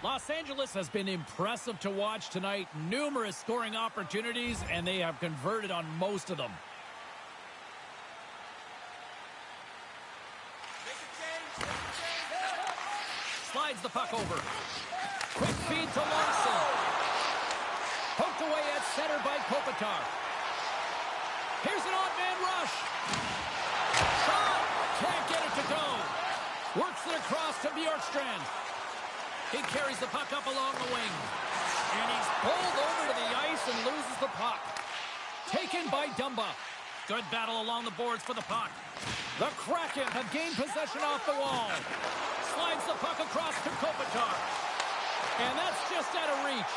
Los Angeles has been impressive to watch tonight. Numerous scoring opportunities, and they have converted on most of them. Slides the puck over. Quick feed to Larson. Poked away at center by Kopitar. Here's an odd man rush. Shot. Can't get it to go. Works it across to Bjorkstrand. He carries the puck up along the wing. And he's pulled over to the ice and loses the puck. Taken by Dumba. Good battle along the boards for the puck. The Kraken have gained possession off the wall. Slides the puck across to Kopitar. And that's just out of reach.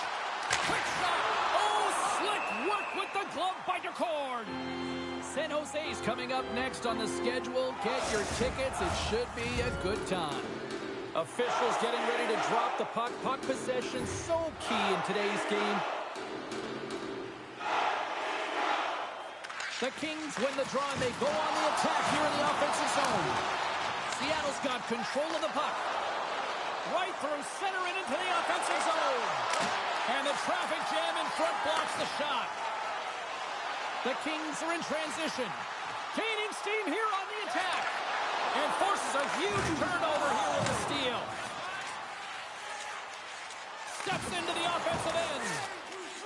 Quick shot. Oh, slick work with the glove by DeCord. San Jose's coming up next on the schedule. Get your tickets. It should be a good time. Officials getting ready to drop the puck. Puck possession so key in today's game. The Kings win the draw and they go on the attack here in the offensive zone. Seattle's got control of the puck. Right through center and into the offensive zone. And the traffic jam in front blocks the shot. The Kings are in transition. Gaining steam here on the attack. And forces a huge turnover here with the steal. Steps into the offensive end.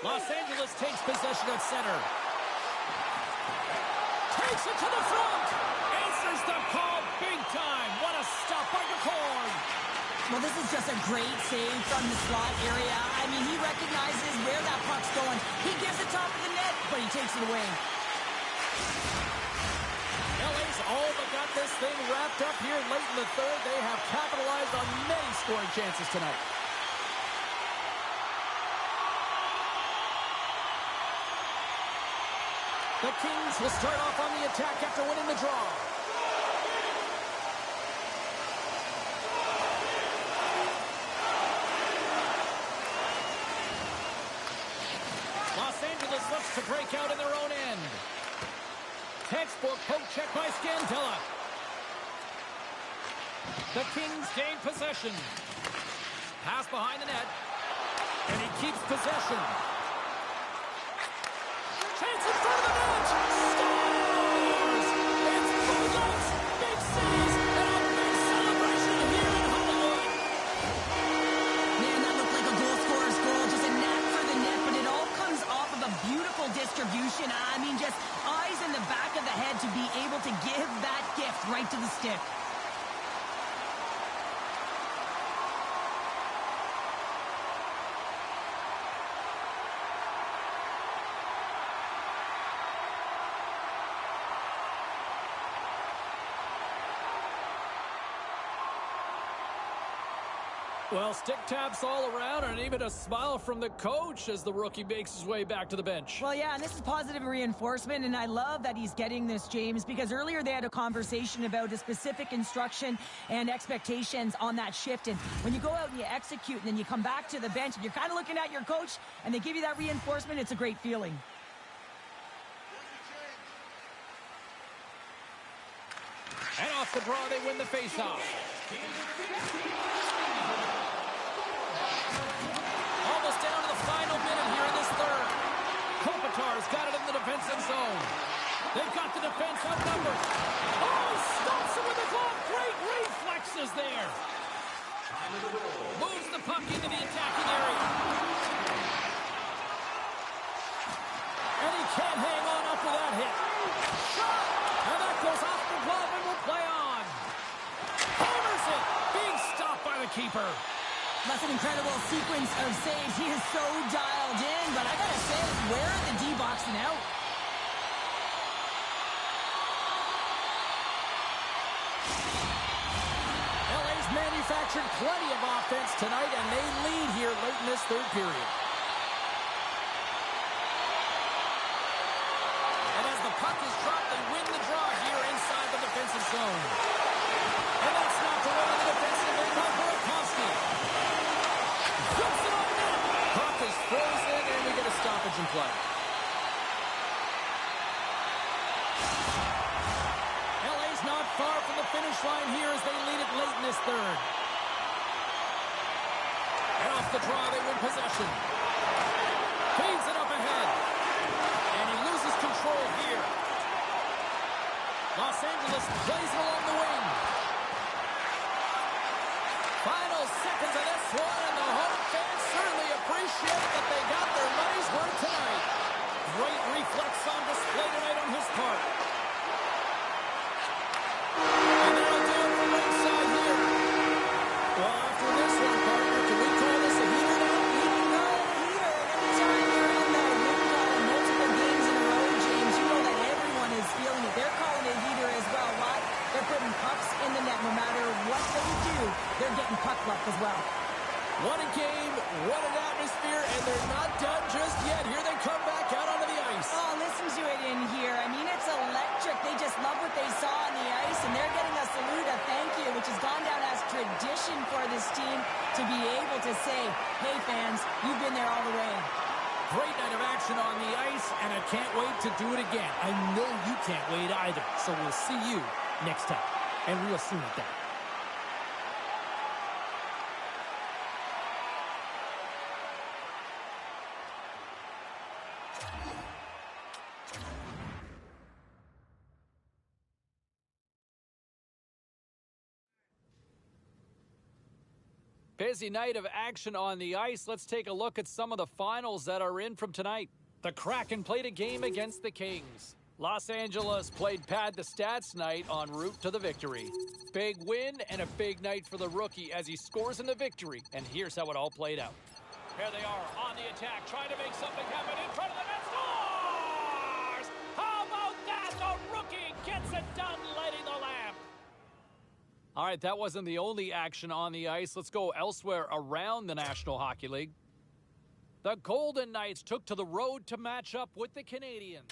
Los Angeles takes possession at center. Takes it to the front. Answers the call big time. What a stop by DeCord. Well, this is just a great save from the slot area. I mean, he recognizes where that puck's going. He gives it top of the net, but he takes it away. LA's all but got this thing wrapped up here late in the third. They have capitalized on many scoring chances tonight. The Kings will start off on the attack after winning the draw. Los Angeles looks to break out in their own end. Textbook poke check by Scandella. The Kings gain possession. Pass behind the net. And he keeps possession. Chance in front of the net. Scores! It's Bulldogs. Big saves and a big celebration here in Hollywood. Man, that looked like a goal scorer's goal. Just a knack for the net, but it all comes off of a beautiful distribution. I mean, just eyes in the back of the head to be able to give that gift right to the stick. Well, stick taps all around and even a smile from the coach as the rookie makes his way back to the bench. Well, yeah, and this is positive reinforcement, and I love that he's getting this, James, because earlier they had a conversation about a specific instruction and expectations on that shift, and when you go out and you execute and then you come back to the bench and you're kind of looking at your coach and they give you that reinforcement, it's a great feeling. And off the draw, they win the faceoff. Almost down to the final minute here in this third. Kopitar's got it in the defensive zone. They've got the defense outnumbered. Oh, stops it with a glove. Great reflexes there. Moves the puck into the attacking area. And he can't hang on after that hit. Shot! And that goes off keeper. That's an incredible sequence of saves. He is so dialed in, but I gotta say, where are the D-boxing out? LA's manufactured plenty of offense tonight, and they lead here late in this third period. And as the puck is dropped, they win the draw here inside the defensive zone. And that's knocked away in the defensive end by Burakovsky. Flips it on net. Puck is frozen, and we get a stoppage in play. LA's not far from the finish line here as they lead it late in this third. And off the draw, they win possession. Feeds it up ahead. And he loses control here. Los Angeles plays it along the wing. Final seconds of this one, and the home fans certainly appreciate that they got their money's worth tonight. Great reflex on display tonight on his part. And that'll do it from ringside here. Well, after this one, partner, can we call this a heater now? Heater, and every time you're in the win column, multiple games in a row, James, you know that everyone is feeling it. They're calling it a heater as well. Why? They're putting pucks in the net. No matter what they do, they're getting puck luck as well. What a game, what an atmosphere, and they're not done just yet. Here they come back out onto the ice. Oh, listen to it in here. I mean, it's electric. They just love what they saw on the ice, and they're getting a salute, a thank you, which has gone down as tradition for this team to be able to say, hey, fans, you've been there all the way. Great night of action on the ice, and I can't wait to do it again. I know you can't wait either, so we'll see you next time, and real soon at that. Busy night of action on the ice. Let's take a look at some of the finals that are in from tonight. The Kraken played a game against the Kings. Los Angeles played Pad the Stats night en route to the victory. Big win and a big night for the rookie as he scores in the victory. And here's how it all played out. Here they are on the attack, trying to make something happen in front of the net. Scores! How about that? The rookie gets it done, lighting the lamp. All right, that wasn't the only action on the ice. Let's go elsewhere around the National Hockey League. The Golden Knights took to the road to match up with the Canadiens.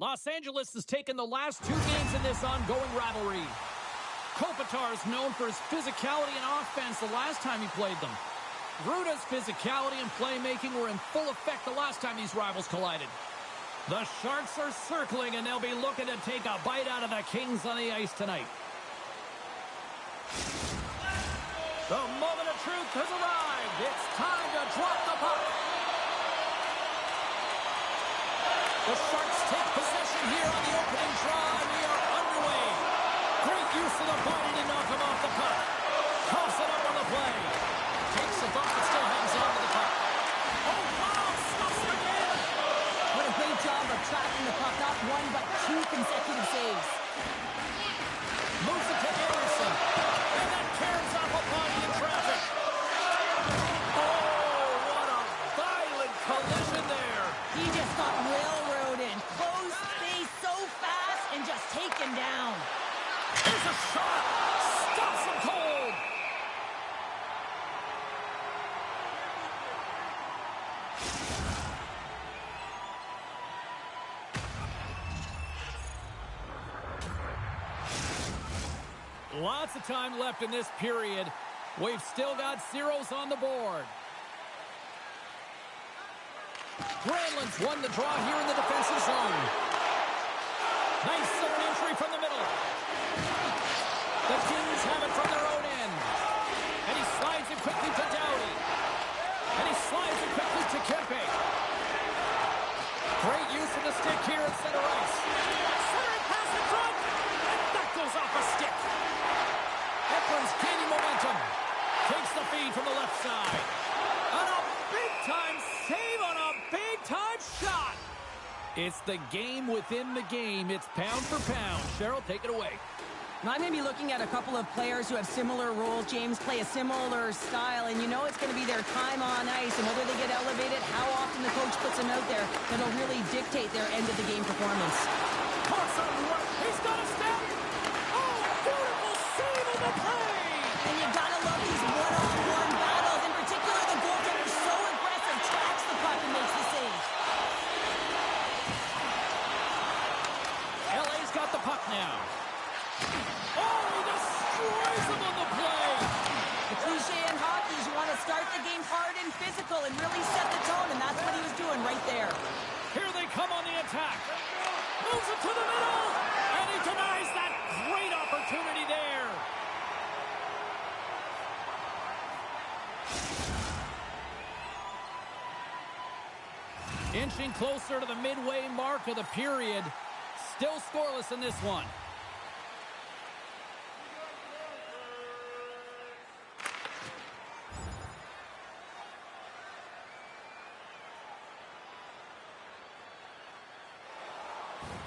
Los Angeles has taken the last two games in this ongoing rivalry. Kopitar is known for his physicality and offense the last time he played them. Ruda's physicality and playmaking were in full effect the last time these rivals collided. The Sharks are circling, and they'll be looking to take a bite out of the Kings on the ice tonight. The moment of truth has arrived. It's time to drop the puck. The Sharks take possession here on the opening draw, and we are underway. Great use of the body to knock him off the puck. Toss it up on the play. Takes the buck, but still hangs on to the puck. Oh, wow! Stuffs it again! What a great job of tracking the puck. Not one, but two consecutive saves. Moves it to Anderson. And that carries off a body in traffic. Oh, what a violent collision there. He just got railroaded. Closed space so fast and just taken down. Here's a shot. Stops him cold. Lots of time left in this period. We've still got zeros on the board. Granlund's won the draw here in the defensive zone. Nice zone entry from the middle. The Kings have it from their own end. And he slides it quickly to Doughty. And he slides it quickly to Kempe. Great use of the stick here at center ice. Centering pass in front. And that goes off a stick. Ekland's gaining momentum. Takes the feed from the left side. And a big-time save on a big-time shot. It's the game within the game. It's pound for pound. Cheryl, take it away. Now, I'm going to be looking at a couple of players who have similar roles. James play a similar style, and you know it's going to be their time on ice and whether they get elevated, how often the coach puts them out there, that'll really dictate their end-of-the-game performance. Awesome work. He's got a step. Oh, beautiful save on the play. And you gotta love these one-on-one battles. In particular, the goaltender so aggressive, tracks the puck and makes the save. LA's got the puck now. Oh, he destroys him on the play. The cliche in hockey is you want to start the game hard and physical and really set the tone, and that's what he was doing right there. Here they come on the attack. Moves it to the middle. And he denies that great opportunity there. Inching closer to the midway mark of the period. Still scoreless in this one.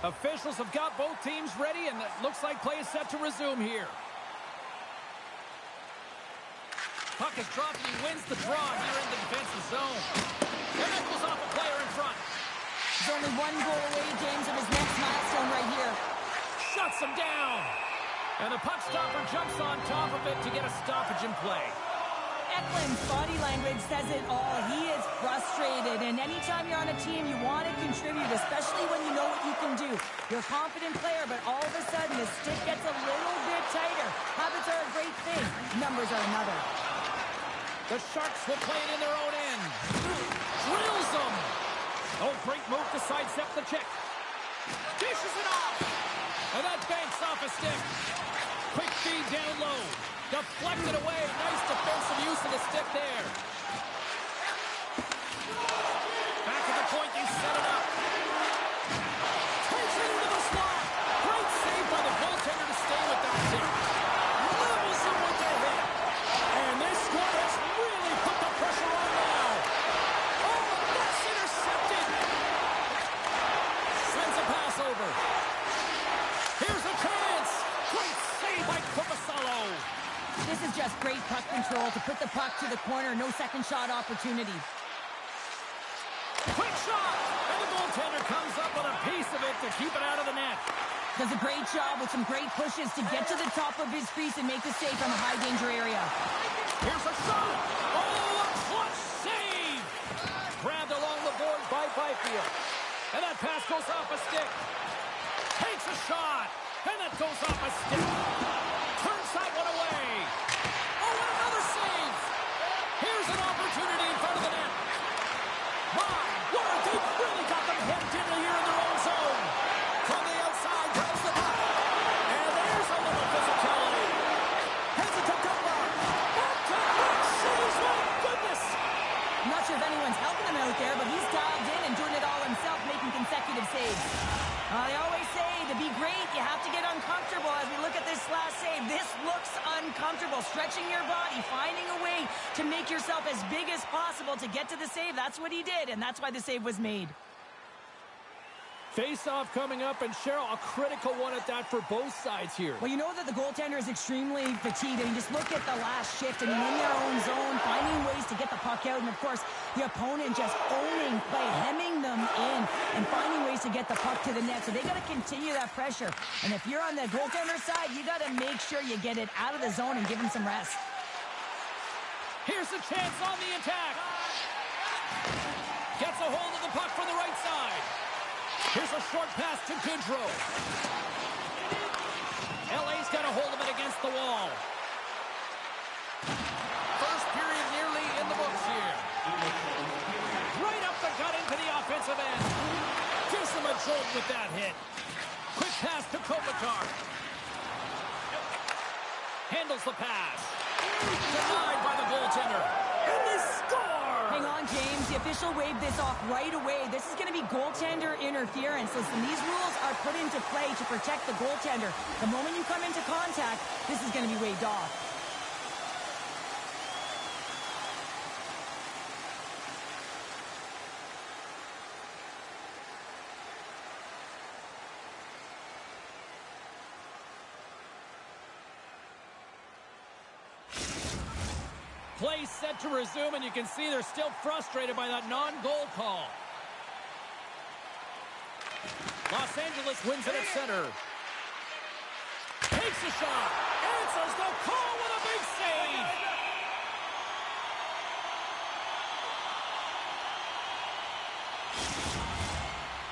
Officials have got both teams ready, and it looks like play is set to resume here. Puck is dropped, and he wins the draw here in the defensive zone. And that goes off a player in front. He's only one goal away, James, of his next milestone right here. Shuts him down. And the puck stopper jumps on top of it to get a stoppage in play. Ekland's body language says it all. He is frustrated, and anytime you're on a team, you want to contribute, especially when you know what you can do. You're a confident player, but all of a sudden, the stick gets a little bit tighter. Habits are a great thing. Numbers are another. The Sharks will play it in their own end. Drills them. Oh, great move to sidestep the check. Dishes it off. And that banks off a stick. Quick feed down low. Deflected away. Nice defensive use of the stick there. Back at the point, you set it up. Takes it into the slot. Great save by the goaltender to stay with that stick. Levels him with their hit. And this score has really put the pressure on now. Oh, that's intercepted. Sends a pass over. Here's a chance. Great save by Korpisalo. This is just great puck control to put the puck to the corner. No second shot opportunity. Quick shot! And the goaltender comes up with a piece of it to keep it out of the net. Does a great job with some great pushes to get to the top of his crease and make the save from a high-danger area. Here's a shot! Oh, a clutch save! Grabbed along the board by Byfield. And that pass goes off a stick. Takes a shot! And that goes off a stick. Turns that one away. Oh, and another save! Here's an opportunity in front of the net. My word, they've really got them hemmed in here in their own zone. From the outside, drives the puck. And there's a little physicality. Hesitant to mark. Back-to-back saves, my goodness. I'm not sure if anyone's helping him out there, but he's dialed in and doing it all himself, making consecutive saves. I always say, to be great, you have to get uncomfortable. As we look at this last save, this looks uncomfortable. Stretching your body, finding a way to make yourself as big as possible to get to the save. That's what he did, and that's why the save was made. Face-off coming up, and Cheryl, a critical one at that for both sides here. Well, you know that the goaltender is extremely fatigued. I mean, just look at the last shift. I mean, in their own zone, finding ways to get the puck out. And, of course, the opponent just owning play, hemming them in, and finding ways to get the puck to the net. So they got to continue that pressure. And if you're on the goaltender side, you got to make sure you get it out of the zone and give him some rest. Here's a chance on the attack. Gets a hold of the puck from the right side. Here's a short pass to Goodrow. LA's got a hold of it against the wall. First period nearly in the books here. Right up the gut into the offensive end. Gives them a jolt with that hit. Quick pass to Kopitar. Handles the pass. Denied by the goaltender. And they score! Hang on, James. The official waved this off right away. This is going to be goaltender interference. Listen, these rules are put into play to protect the goaltender. The moment you come into contact, this is going to be waved off. Play set to resume, and you can see they're still frustrated by that non-goal call. Los Angeles wins it at center. Takes a shot. Answers the call with a big save.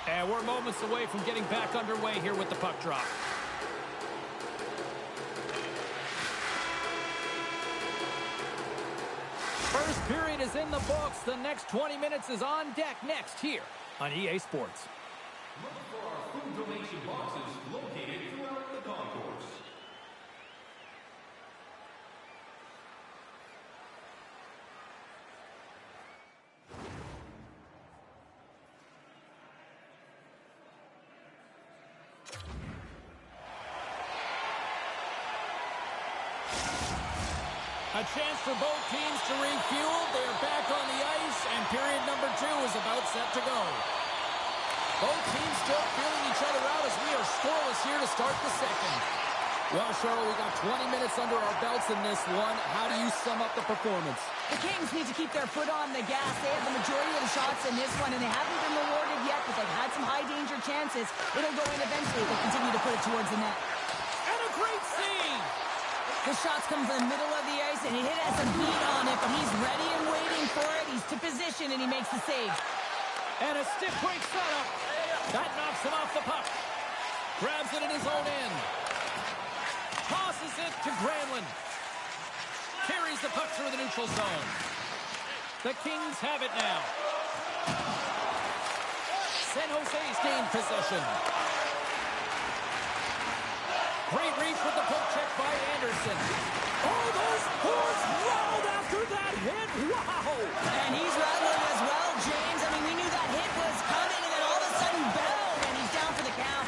And we're moments away from getting back underway here with the puck drop. First period is in the books. The next 20 minutes is on deck next here on EA Sports. Look for our food donation boxes located throughout the concourse. A chance for both teams to refuel. They're back on the ice, and period number 2 is about set to go. Both teams still feeling each other out as we are scoreless here to start the second. Well, Cheryl, we got 20 minutes under our belts in this one. How do you sum up the performance? The Kings need to keep their foot on the gas. They have the majority of the shots in this one, and they haven't been rewarded yet, but they've had some high-danger chances. It'll go in eventually. They'll continue to put it towards the net. And a great save! The shots come from the middle of the ice, and he has some heat on it, but he's ready and waiting for it. He's to position, and he makes the save. And a stiff break setup. That knocks him off the puck. Grabs it in his own end. Tosses it to Granlund. Carries the puck through the neutral zone. The Kings have it now. San Jose's gained possession. Great reach with the poke check by Anderson. Oh, those boards rolled after that hit. Wow! And he's rattling as well, James. I mean, we knew that hit was coming, and then all of a sudden, boom, and he's down for the count.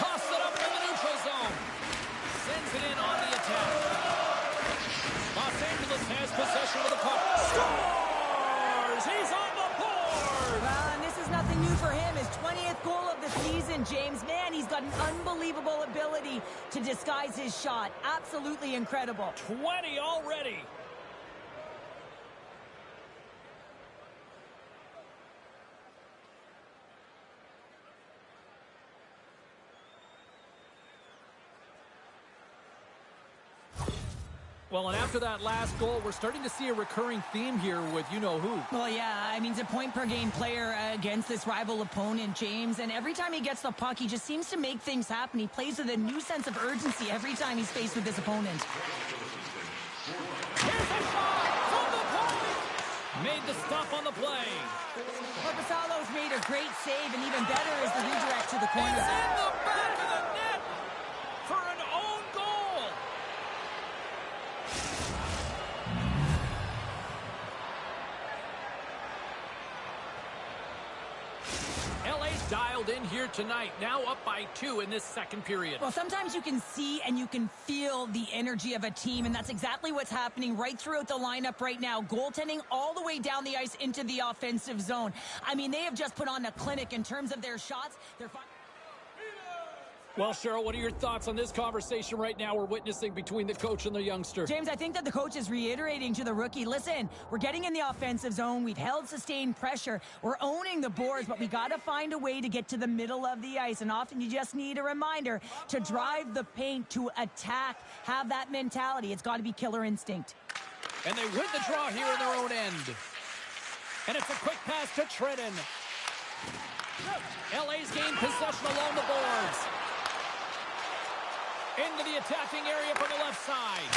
Toss it up in the neutral zone. Sends it in on the attack. Los Angeles has possession of the puck. Scores! He's on the board! And this is nothing new for him. His 20th goal of the season, James. Man, he's got an unbelievable ability to disguise his shot. Absolutely incredible. 20 already. Well, and after that last goal, we're starting to see a recurring theme here with you-know-who. Well, yeah, I mean, he's a point-per-game player against this rival opponent, James, and every time he gets the puck, he just seems to make things happen. He plays with a new sense of urgency every time he's faced with this opponent. Here's a shot from the point! Made the stop on the play. Korpisalo's made a great save, and even better is the redirect to the corner. He's in the back of the net for an own goal. LA's dialed in here tonight, now up by 2 in this second period. Well, sometimes you can see and you can feel the energy of a team, and that's exactly what's happening right throughout the lineup right now. Goaltending all the way down the ice into the offensive zone. I mean, they have just put on a clinic in terms of their shots. Well, Cheryl, what are your thoughts on this conversation right now we're witnessing between the coach and the youngster? James, I think that the coach is reiterating to the rookie, listen, we're getting in the offensive zone. We've held sustained pressure. We're owning the boards, but we got to find a way to get to the middle of the ice. And often you just need a reminder to drive the paint, to attack, have that mentality. It's got to be killer instinct. And they win the draw here in their own end. And it's a quick pass to Trenton. LA's gained possession along the boards. Into the attacking area from the left side.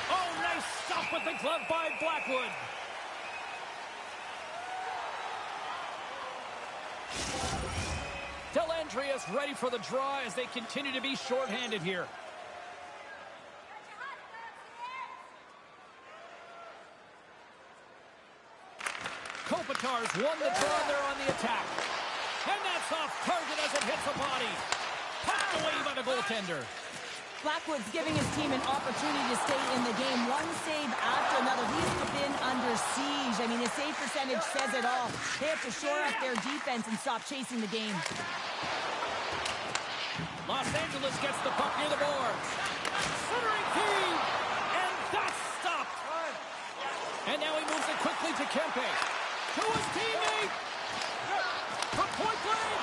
Oh, nice stop with the glove by Blackwood. Dellandria's ready for the draw as they continue to be shorthanded here. Kopitar's won the draw there on the attack. And that's off target as it hits a body. Pucked away by the goaltender. Blackwood's giving his team an opportunity to stay in the game. One save after another. He's been under siege. I mean, his save percentage says it all. They have to shore up their defense and stop chasing the game. Los Angeles gets the puck near the boards. Centering feed. And that's stopped. And now he moves it quickly to Kempe. To his teammate. From point blank.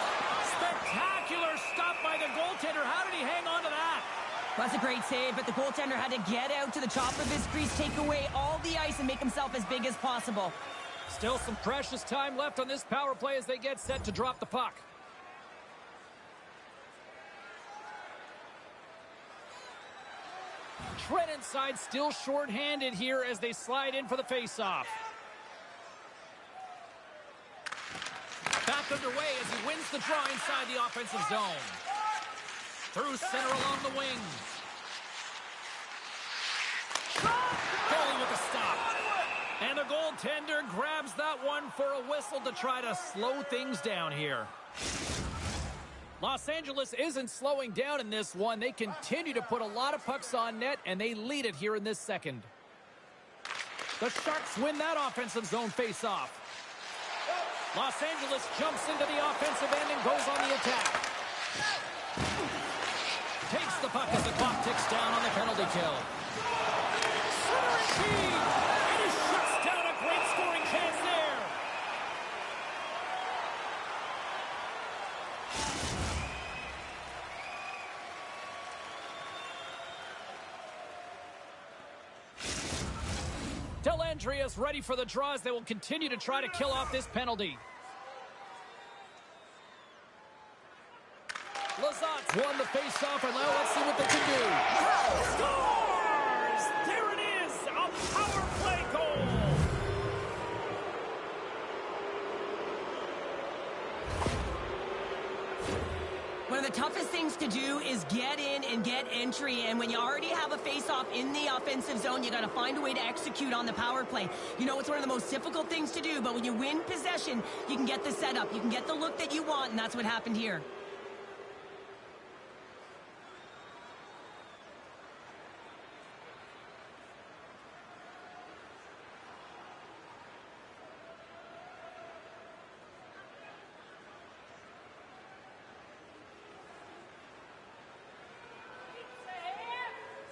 Spectacular stop by the goaltender. How did he hang on to that? That's a great save, but the goaltender had to get out to the top of his crease, take away all the ice, and make himself as big as possible. Still some precious time left on this power play as they get set to drop the puck. Trent inside, still short-handed here as they slide in for the face-off. Back underway as he wins the draw inside the offensive zone. Through center along the wing. Goalie with a stop. And the goaltender grabs that one for a whistle to try to slow things down here. Los Angeles isn't slowing down in this one. They continue to put a lot of pucks on net, and they lead it here in this second. The Sharks win that offensive zone face-off. Los Angeles jumps into the offensive end and goes on the attack. Takes the puck as the clock ticks down on the penalty kill. Centering feed! And he shuts down a great scoring chance there. Dellandria's ready for the draws. They will continue to try to kill off this penalty. Lazat's won the face-off, and now let's see what they can do. Scores! There it is! A power play goal! One of the toughest things to do is get in and get entry, and when you already have a face-off in the offensive zone, you got to find a way to execute on the power play. You know, it's one of the most difficult things to do, but when you win possession, you can get the setup, you can get the look that you want, and that's what happened here.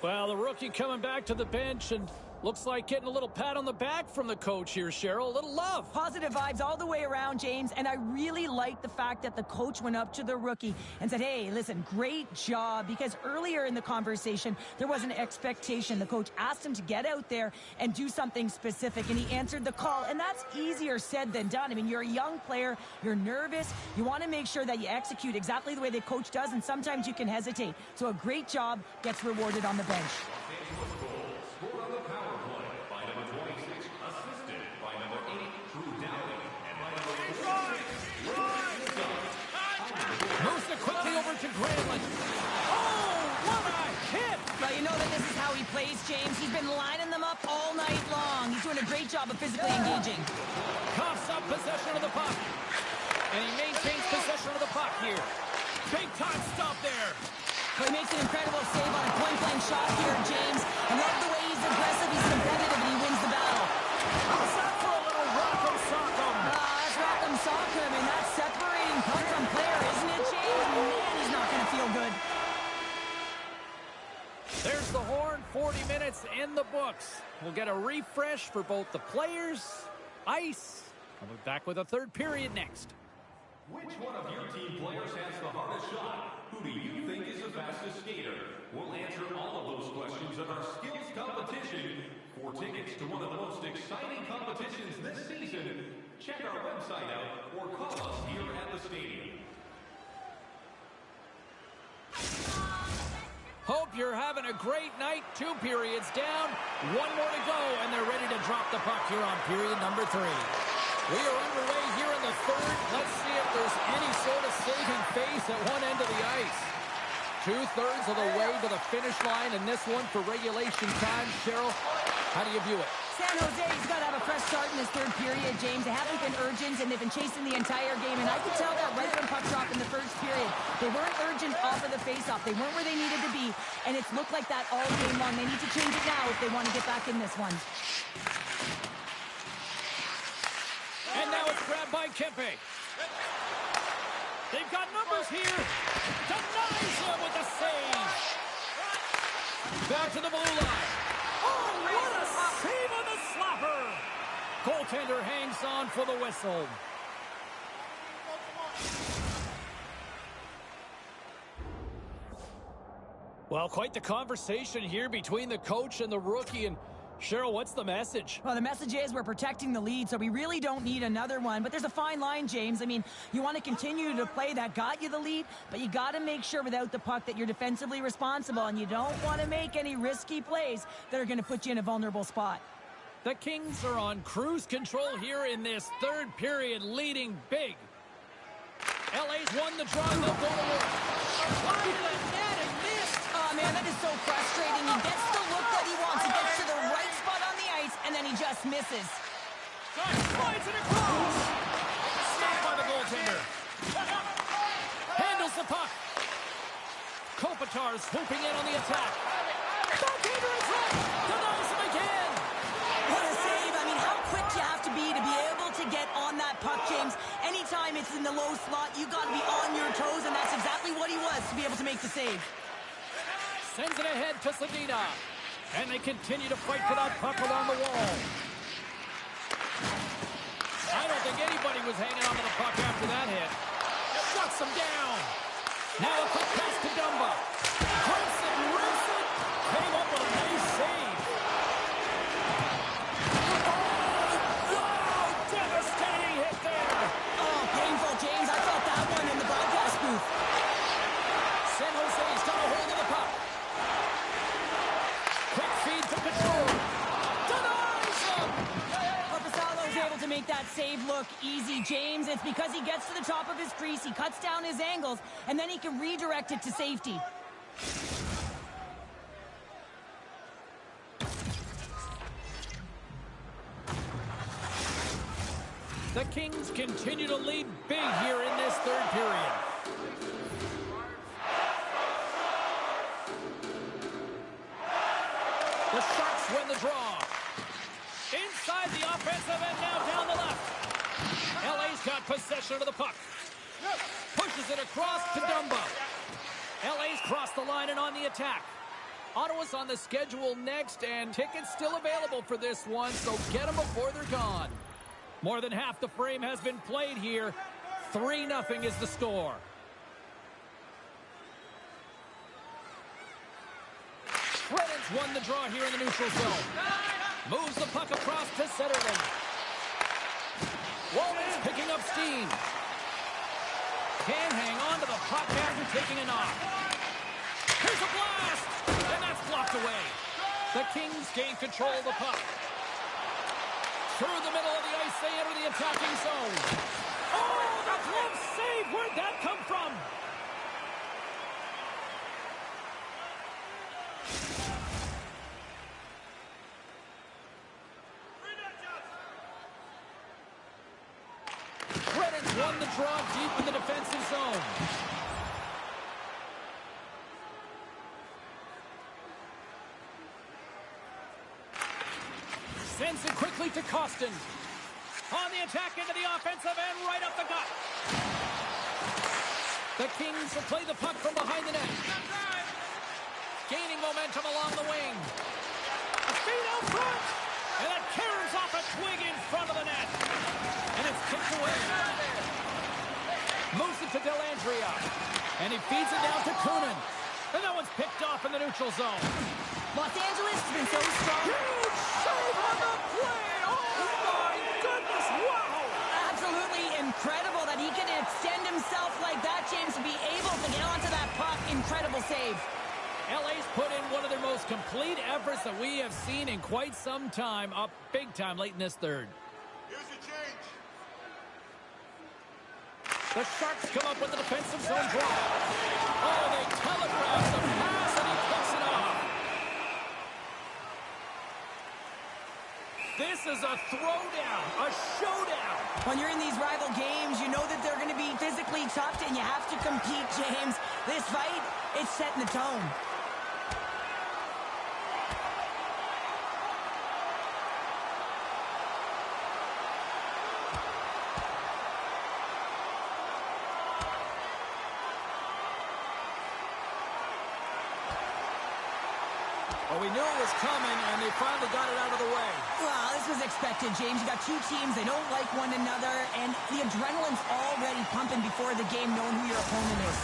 Well, the rookie coming back to the bench and looks like getting a little pat on the back from the coach here, Cheryl. A little love. Positive vibes all the way around, James, and I really like the fact that the coach went up to the rookie and said, hey, listen, great job, because earlier in the conversation, there was an expectation. The coach asked him to get out there and do something specific, and he answered the call, and that's easier said than done. I mean, you're a young player, you're nervous, you want to make sure that you execute exactly the way the coach does, and sometimes you can hesitate. So a great job gets rewarded on the bench. Scored on the power play by number 26, assisted by number 8, Drew Dowling, and by number 46, Moves it quickly over to Granlund. Oh, what a hit! Well, you know that this is how he plays, James. He's been lining them up all night long. He's doing a great job of physically engaging. Coughs up possession of the puck. And he maintains possession of the puck here. Big time stop there. Well, he makes an incredible save on a point-blank shot here, James. I love the way he's aggressive, he's competitive, and he wins the battle. How's that for a little rock'em sock'em? That's rock'em sock'em, and that's separating puck from player, isn't it, James? Man, he's not going to feel good. There's the horn, 40 minutes in the books. We'll get a refresh for both the players, ice. We'll be back with a third period next. Which one of your team players has the hardest shot? Who do you think is the fastest skater? We'll answer all of those questions in our skills competition. For tickets to one of the most exciting competitions this season, check our website out or call us here at the stadium. Hope you're having a great night. 2 periods down, 1 more to go, and they're ready to drop the puck here on period number 3. We are underway here in the 3rd. Let's see if there's any sort of saving face at one end of the ice. 2/3 of the way to the finish line, and this one for regulation time. Cheryl, how do you view it? San Jose's got to have a fresh start in this 3rd period, James. They haven't been urgent, and they've been chasing the entire game. And I could tell that right from puck drop in the 1st period. They weren't urgent off of the faceoff. They weren't where they needed to be, and it's looked like that all game long. They need to change it now if they want to get back in this one. And now it's grabbed by Kempe. They've got numbers here. Denies him with the save. Back to the blue line. Oh, what a save on the slapper. Goaltender hangs on for the whistle. Well, quite the conversation here between the coach and the rookie. And Cheryl, what's the message? Well, the message is we're protecting the lead, so we really don't need another one. But there's a fine line, James. I mean, you want to continue to play that got you the lead, but you got to make sure without the puck that you're defensively responsible, and you don't want to make any risky plays that are going to put you in a vulnerable spot. The Kings are on cruise control here in this 3rd period, leading big. LA's won the draw, they'll go to work. Wide of the net and missed. Oh, man, that is so frustrating. He gets the look that he wants. He gets to the right spot on the ice, and then he just misses. Slides it across. Saved by the goaltender. Handles the puck. Kopitar swooping in on the attack. Goaltender is right. Denies him again. What a save. I mean, how quick you have to be able to get on that puck, James. Anytime it's in the low slot, you got to be on your toes, and that's exactly what he was to be able to make the save. Sends it ahead to Sedina. And they continue to fight for that puck along the wall. I don't think anybody was hanging onto the puck after that hit. Shuts them down. Now a quick pass to Dumba. Hurts it, rips it. Came up with a nice save. Oh, devastating hit there. Oh, painful, James. I felt that one in the broadcast booth. San Jose's got a hold of the puck. Quick feed to Couture. Denies him. Corpusalo's able to make that save look easy, James. It's because he gets to the top of his crease, he cuts down his angles, and then he can redirect it to safety. The Kings continue to lead big here in this 3rd period. The Sharks win the draw. Inside the offensive end, now down the left. LA's got possession of the puck. Pushes it across to Dumba. LA's crossed the line and on the attack. Ottawa's on the schedule next, and tickets still available for this one, so get them before they're gone. More than half the frame has been played here. 3-0 is the score. Redden's won the draw here in the neutral zone. Moves the puck across to Zetterlund. Walton's picking up steam. Can hang on to the puck after taking a knock. Here's a blast! And that's blocked away. The Kings gain control of the puck. Through the middle of the ice, they enter the attacking zone. Oh, the glove save! Where'd that come from? Redden's won the draw deep in the defensive zone. Sends it quickly to Costin. On the attack into the offensive end, right up the gut. The Kings will play the puck from behind the net. Gaining momentum along the wing. A feed out front. And it carries off a twig in front of the net. And it's kicked away. Moves it to Dellandrea. And he feeds it down to Kunin. And that one's picked off in the neutral zone. Los Angeles has been so strong. Huge save on the play! Oh my goodness, wow! Absolutely incredible that he can extend himself like that, James, to be able to get onto that puck. Incredible save. LA's put in one of their most complete efforts that we have seen in quite some time, up big time late in this third. Here's your change. The Sharks come up with the defensive zone draw. Oh, they telegraph the pass, and he kicks it off. This is a throwdown, a showdown. When you're in these rival games, you know that they're going to be physically tough, and you have to compete, James. This fight, it's setting the tone. Well, we knew it was coming, and they finally got it out of the way. Well, this was expected, James. You got two teams. They don't like one another, and the adrenaline's already pumping before the game, knowing who your opponent is.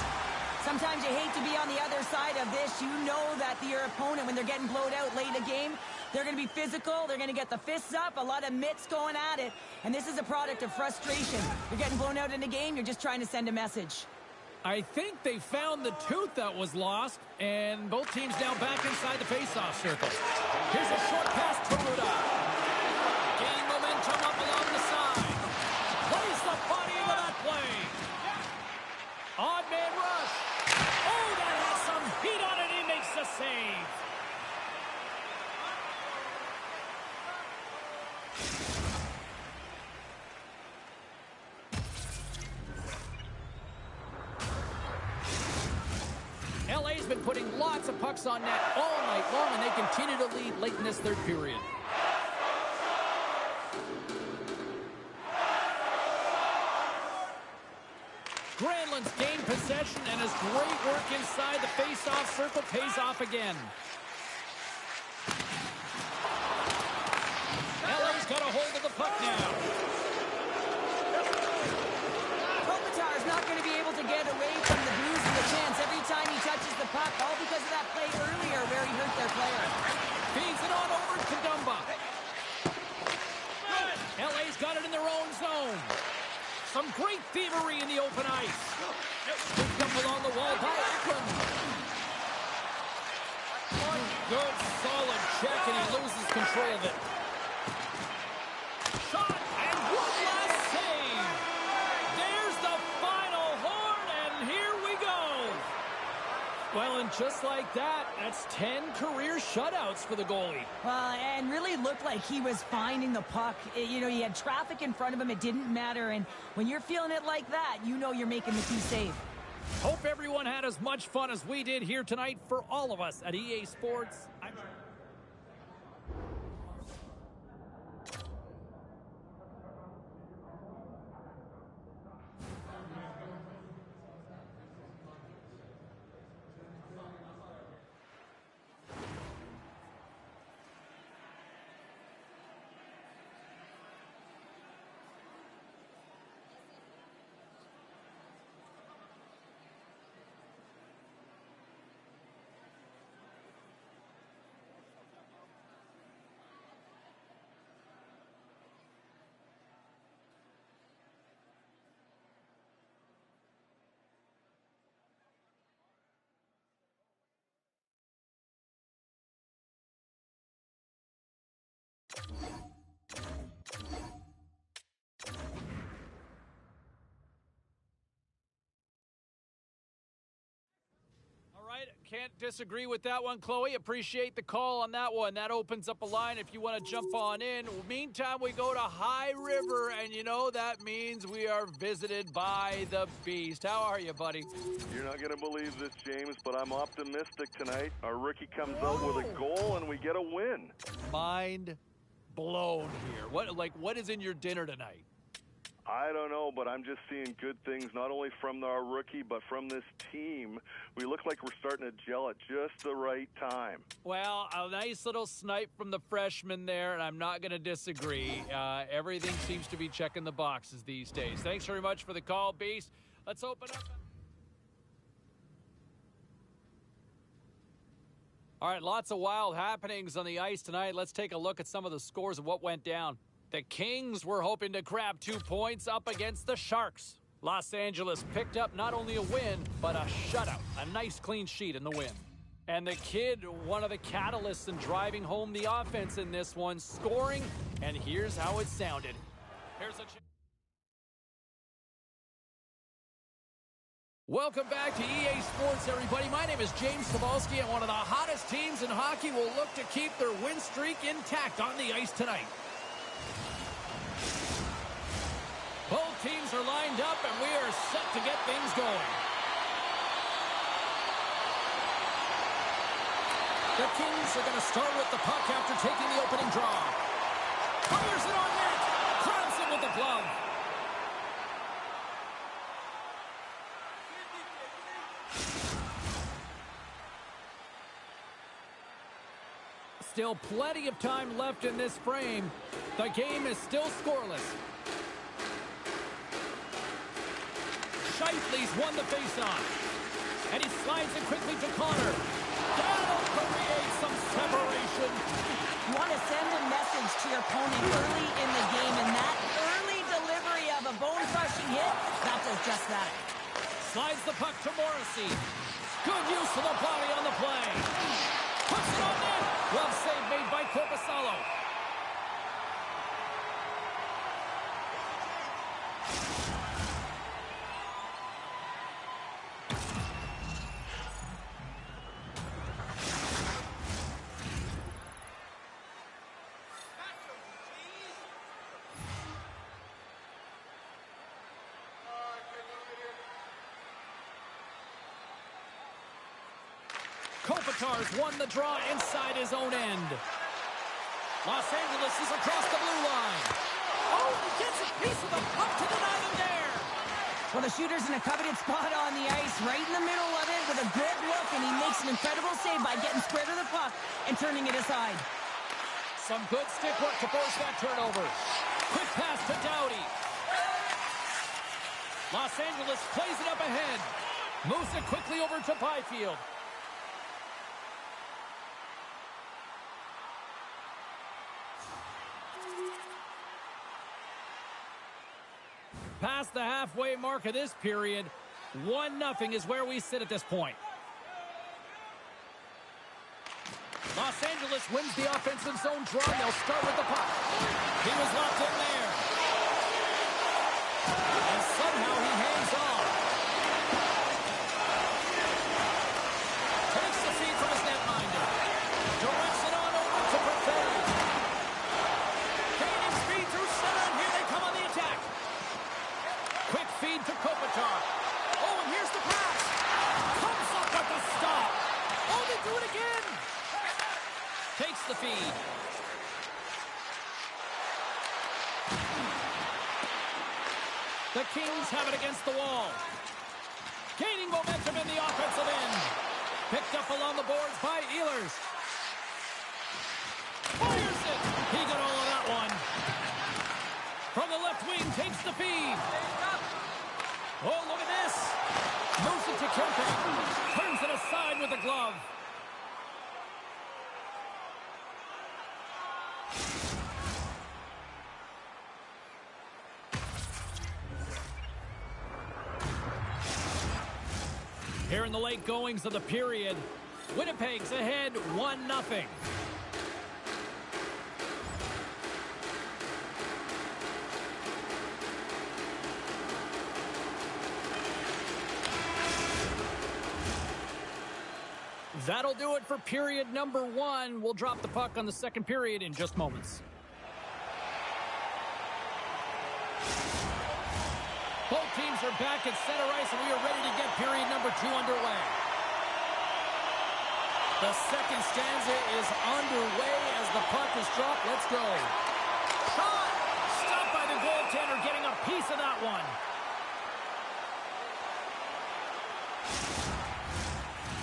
Sometimes you hate to be on the other side of this. You know that your opponent, when they're getting blowed out late in a game, they're going to be physical. They're going to get the fists up, a lot of mitts going at it, and this is a product of frustration. You're getting blown out in a game. You're just trying to send a message. I think they found the tooth that was lost, and both teams now back inside the face-off circle. Here's a short pass to Ruda. Gaining momentum up along the side. Plays the body into that play. Odd man rush. Oh, that has some heat on it. He makes the save. LA's been putting lots of pucks on net all night long, and they continue to lead late in this third period. Granlund's gained possession, and his great work inside the face-off circle pays off again. LA's got a hold of the puck now. Kopitar's not going to be able to get away from the bruise and the chance every time he touches the puck, all because of that play earlier where he hurt their player. Feeds it on over to Dumba. LA's got it in their own zone. Some great thievery in the open ice. Picked up along the wall by Eklund. Good, solid check, and he loses control of it. Shot, and one last save. There's the final horn, and here we go. Well, and just like that, that's 10 career shutouts for the goalie. Well, and really looked like he was finding the puck. You know, he had traffic in front of him. It didn't matter. And when you're feeling it like that, you know you're making the key save. Hope everyone had as much fun as we did here tonight. For all of us at EA Sports, can't disagree with that one, Chloe. Appreciate the call on that one. That opens up a line if you want to jump on in. Meantime, we go to High River, and you know that means we are visited by the Beast. How are you, buddy? You're not going to believe this, James, but I'm optimistic tonight. Our rookie comes out with a goal, and we get a win. Mind blown here. What is in your dinner tonight? I don't know, but I'm just seeing good things, not only from our rookie, but from this team. We look like we're starting to gel at just the right time. Well, a nice little snipe from the freshman there, and I'm not going to disagree. Everything seems to be checking the boxes these days. Thanks very much for the call, Beast. Let's open up. All right, lots of wild happenings on the ice tonight. Let's take a look at some of the scores of what went down. The Kings were hoping to grab 2 points up against the Sharks. Los Angeles picked up not only a win, but a shutout. A nice clean sheet in the win. And the kid, one of the catalysts in driving home the offense in this one, scoring, and here's how it sounded. Here's a Welcome back to EA Sports, everybody. My name is James Cebulski, and one of the hottest teams in hockey will look to keep their win streak intact on the ice tonight. Both teams are lined up, and we are set to get things going. The Kings are going to start with the puck after taking the opening draw. Fires it on net. Grabs it with the glove. Still plenty of time left in this frame. The game is still scoreless. Scheifele's won the faceoff. And he slides it quickly to Connor. That'll create some separation. You want to send a message to your opponent early in the game, and that early delivery of a bone-crushing hit, that does just that. Slides the puck to Morrissey. Good use of the body on the play. Puts it on net. Glove save made by Korpisalo. Kopitar's won the draw inside his own end. Los Angeles is across the blue line. Oh, he gets a piece of the puck to deny them there. Well, the shooter's in a coveted spot on the ice, right in the middle of it with a good look, and he makes an incredible save by getting square to the puck and turning it aside. Some good stick work to force that turnover. Quick pass to Doughty. Los Angeles plays it up ahead. Moves it quickly over to Byfield. Past the halfway mark of this period, 1-0 is where we sit at this point. Los Angeles wins the offensive zone draw, and they'll start with the puck. He was locked in there. And somehow he hangs on. Takes the feed from his netminder. Directs it on over to Perfetti. Gaining speed through center, and here they come on the attack. Quick feed to Kopitar. Oh, and here's the pass. Comes up with the stop. Oh, they do it again. Takes the feed. The Kings have it against the wall. Gaining momentum in the offensive end. Picked up along the boards by Ehlers. Fires it. He got all of that one. From the left wing, takes the feed. Oh, look at this. Moves it to Kempe. Turns it aside with the glove. Here in the late goings of the period, Winnipeg's ahead 1-0. That'll do it for period number 1. We'll drop the puck on the second period in just moments. Both teams are back at center ice, and we are ready to get period number 2 underway. The second stanza is underway as the puck is dropped. Let's go. Shot! Stopped by the goaltender, getting a piece of that one.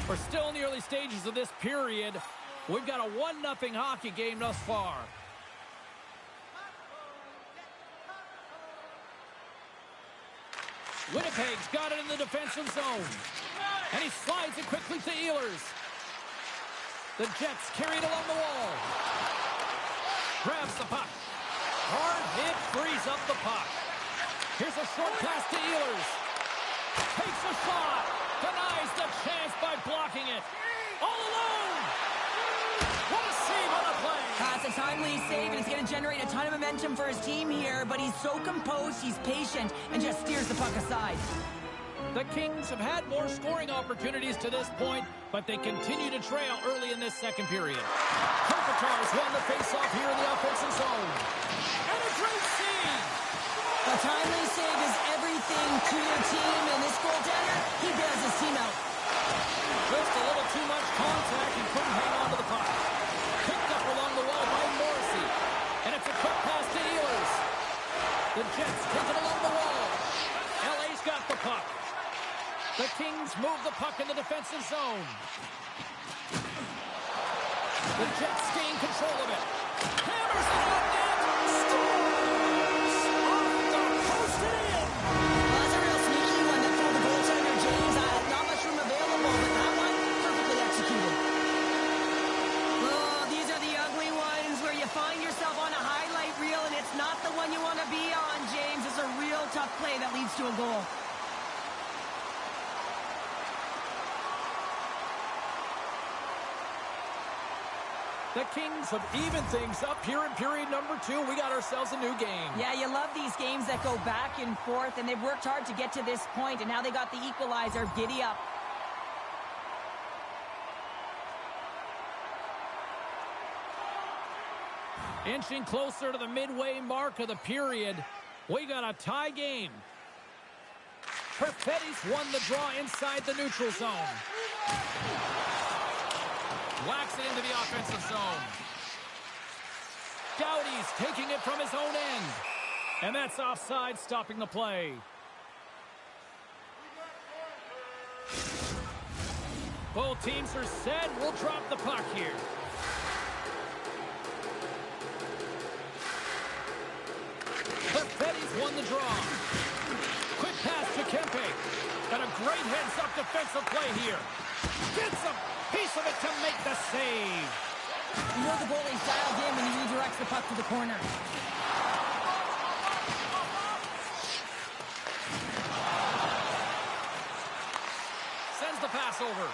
We're still in the early stages of this period. We've got a 1-0 hockey game thus far. Winnipeg's got it in the defensive zone. And he slides it quickly to Ehlers. The Jets carry it along the wall. Grabs the puck. Hard hit, frees up the puck. Here's a short pass to Ehlers. Takes a shot. Denies the chance by blocking it. All alone. save, and it's going to generate a ton of momentum for his team here, but he's so composed, he's patient, and just steers the puck aside. The Kings have had more scoring opportunities to this point, but they continue to trail early in this second period. Kopitar's won the faceoff here in the offensive zone. And a great save! A timely save is everything to your team, and this goaltender, he bails his team out. Just a little too much contact. He couldn't hang on to the puck. Picked up along the wall by Morrissey. And it's a quick pass to Ehlers. The Jets take it along the wall. LA's got the puck. The Kings move the puck in the defensive zone. The Jets gain control of it. Hammers it out net. Scores! Off the post and in. Well, that's a real sneaky one that fooled the goaltender, James. Not much room available, but that one, perfectly executed. Oh, these are the ugly ones where you find yourself on a highlight reel, and it's not the one you want to be on, James. It's a real tough play that leads to a goal. The Kings have evened things up here in period number 2. We got ourselves a new game. Yeah, you love these games that go back and forth, and they've worked hard to get to this point, and now they got the equalizer. Giddy up. Inching closer to the midway mark of the period. We got a tie game. Perfetti's won the draw inside the neutral zone. Whacks it into the offensive zone. Doughty's taking it from his own end. And that's offside, stopping the play. Both teams are set. We'll drop the puck here. Perfetti's won the draw. Quick pass to Kempe. And a great heads-up defensive play here. Gets a piece of it to make the save. You know the goalie's dialed in when he redirects the puck to the corner. Sends the pass over.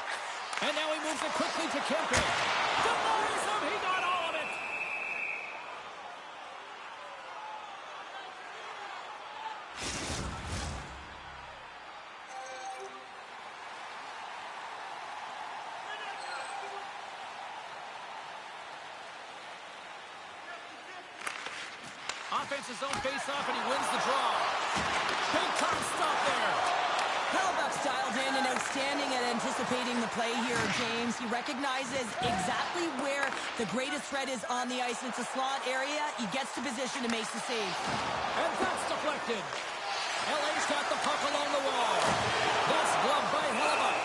And now he moves it quickly to Kempe. Demolies him. He got all of it. Offensive zone face-off, and he wins the draw. Big time stop there. Hellebuck's dialed in and outstanding at anticipating the play here, James. He recognizes exactly where the greatest threat is on the ice. It's a slot area. He gets to position and makes the save. And that's deflected. LA's got the puck along the wall. That's gloved by Hellebuck.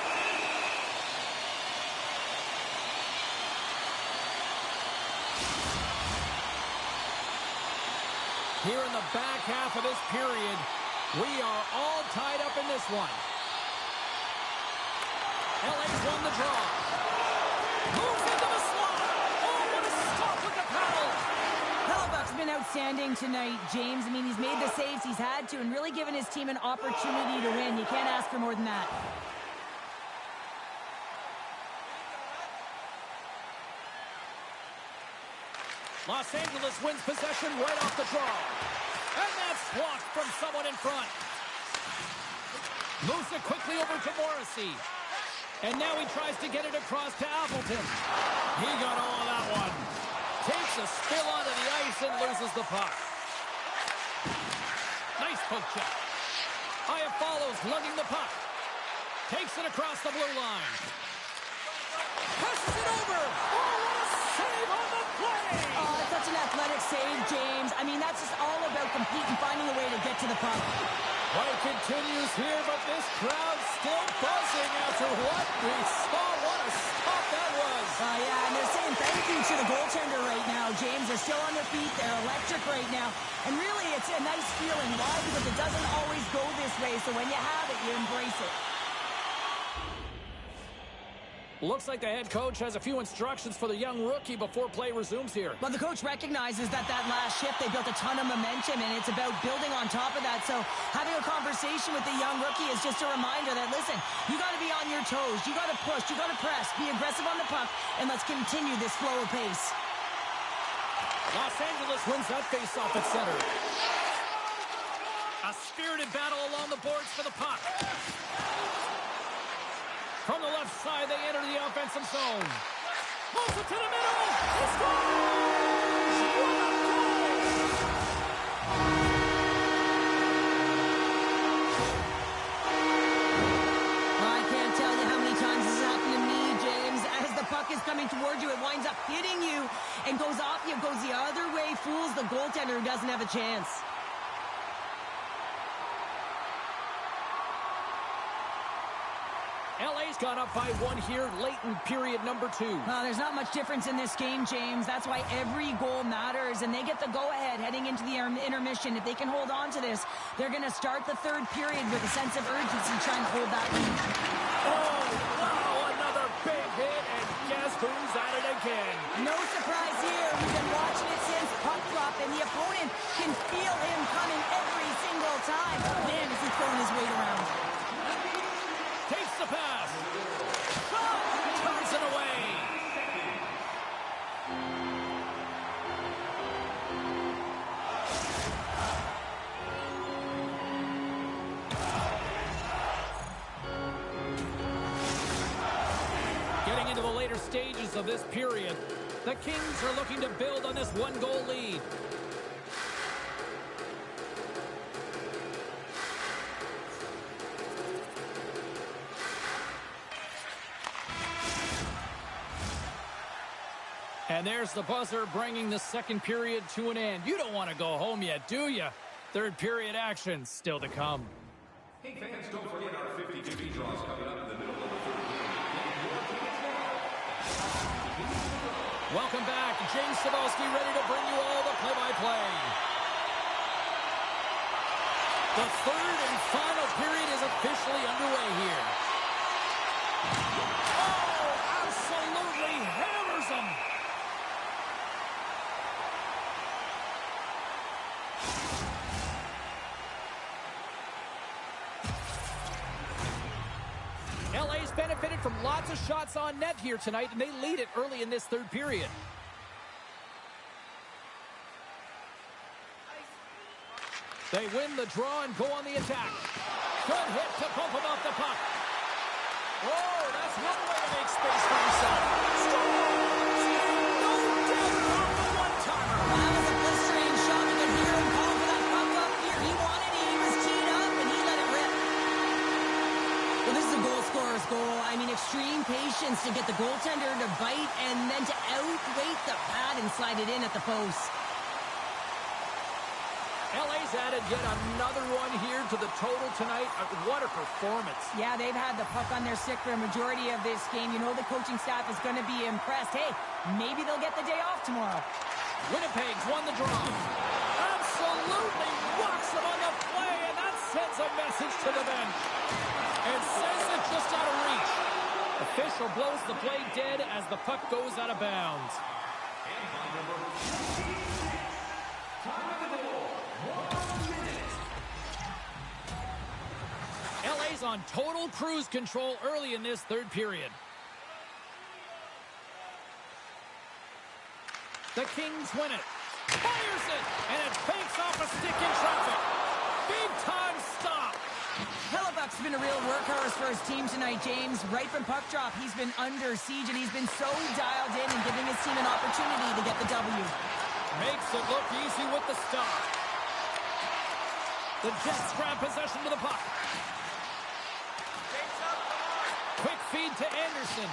Here in the back half of this period, we are all tied up in this one. LA's won the draw. Moves into the slot. Oh, what a stop with the paddle. Hellebuck's been outstanding tonight, James. I mean, he's made the saves he's had to and really given his team an opportunity to win. You can't ask for more than that. Los Angeles wins possession right off the draw. And that's blocked from someone in front. Moves it quickly over to Morrissey. And now he tries to get it across to Appleton. He got all of that one. Takes a spill onto the ice and loses the puck. Nice poke check. Aya follows, lugging the puck. Takes it across the blue line. Passes it over. Oh, what a save on the play. Oh, that's such an athletic save, James. I mean, that's just all about competing, finding a way to get to the puck. Play continues here, but this crowd's still buzzing after what we saw. What a stop that was. Yeah, and they're saying thank you to the goaltender right now, James. They're still on their feet. They're electric right now. And really, it's a nice feeling. Why? Because it doesn't always go this way. So when you have it, you embrace it. Looks like the head coach has a few instructions for the young rookie before play resumes here. Well, the coach recognizes that last shift, they built a ton of momentum, and it's about building on top of that. So having a conversation with the young rookie is just a reminder that, listen, you got to be on your toes. You got to push. You got to press. Be aggressive on the puck, and let's continue this flow of pace. Los Angeles wins that faceoff at center. A spirited battle along the boards for the puck. From the left side, they enter the offensive zone. Moves it to the middle. He scores! What a goal! I can't tell you how many times this has happened to me, James. As the puck is coming towards you, it winds up hitting you and goes off you, goes the other way, fools the goaltender who doesn't have a chance. LA's got up by 1 here, late in period number 2. There's not much difference in this game, James. That's why every goal matters, and they get the go-ahead heading into the intermission. If they can hold on to this, they're going to start the third period with a sense of urgency trying to hold that lead. Oh, wow, another big hit, and guess who's at it again? No surprise here. We've been watching it since puck drop, and the opponent can feel him coming every single time. Man, is he throwing his weight around. Takes the pass. Turns it away. Getting into the later stages of this period, the Kings are looking to build on this one-goal lead. And there's the buzzer bringing the second period to an end. You don't want to go home yet, do you? Third period action still to come. Hey fans, don't forget our 50-50 draws coming up in the middle of the third period. Welcome back. James Cebulski ready to bring you all the play-by-play. The third and final period is officially underway here. Oh, absolutely hammers him. LA's benefited from lots of shots on net here tonight, and they lead it early in this third period. They win the draw and go on the attack. Good hit to bump him off the puck. Oh, that's one way to make space for himself. Scores! No doubt on the one-timer. That was a blistering shot. You could hear him call for that puck up here. He wanted it. He was teed up, and he let it rip. Well, this is a goal scorer's goal. I mean, extreme patience to get the goaltender to bite and then to outweight the pad and slide it in at the post. LA's added yet another one here to the total tonight. What a performance. Yeah, they've had the puck on their stick for a majority of this game. You know the coaching staff is going to be impressed. Hey, maybe they'll get the day off tomorrow. Winnipeg's won the draw. Absolutely walks him on the play, and that sends a message to the bench. And sends it just out of reach. Official blows the play dead as the puck goes out of bounds. LA's on total cruise control early in this third period. The Kings win it. Fires it, and it fakes off a stick in traffic. Big time stop. Hellebuck's been a real workhorse for his team tonight, James. Right from puck drop, he's been under siege, and he's been so dialed in and giving his team an opportunity to get the W. Makes it look easy with the stop. The Jets grab possession to the puck. Quick feed to Anderson.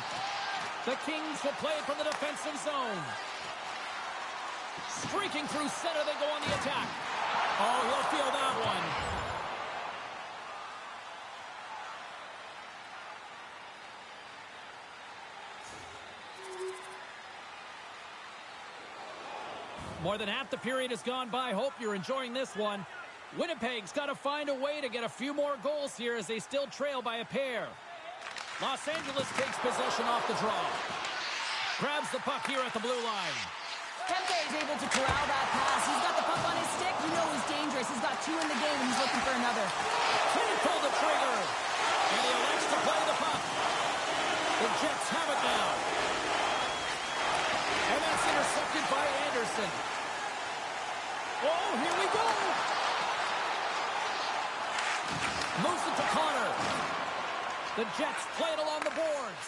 The Kings will play it from the defensive zone. Streaking through center, they go on the attack. Oh, he'll feel that one. More than half the period has gone by. Hope you're enjoying this one. Winnipeg's got to find a way to get a few more goals here as they still trail by a pair. Los Angeles takes possession off the draw. Grabs the puck here at the blue line. Kempe is able to corral that pass. He's got the puck on his stick. You know he's dangerous. He's got 2 in the game, and he's looking for another. Can't pull the trigger. And he elects to play the puck. The Jets have it now. And that's intercepted by Anderson. Oh, here we go. Moves it to Connor. The Jets play it along the boards.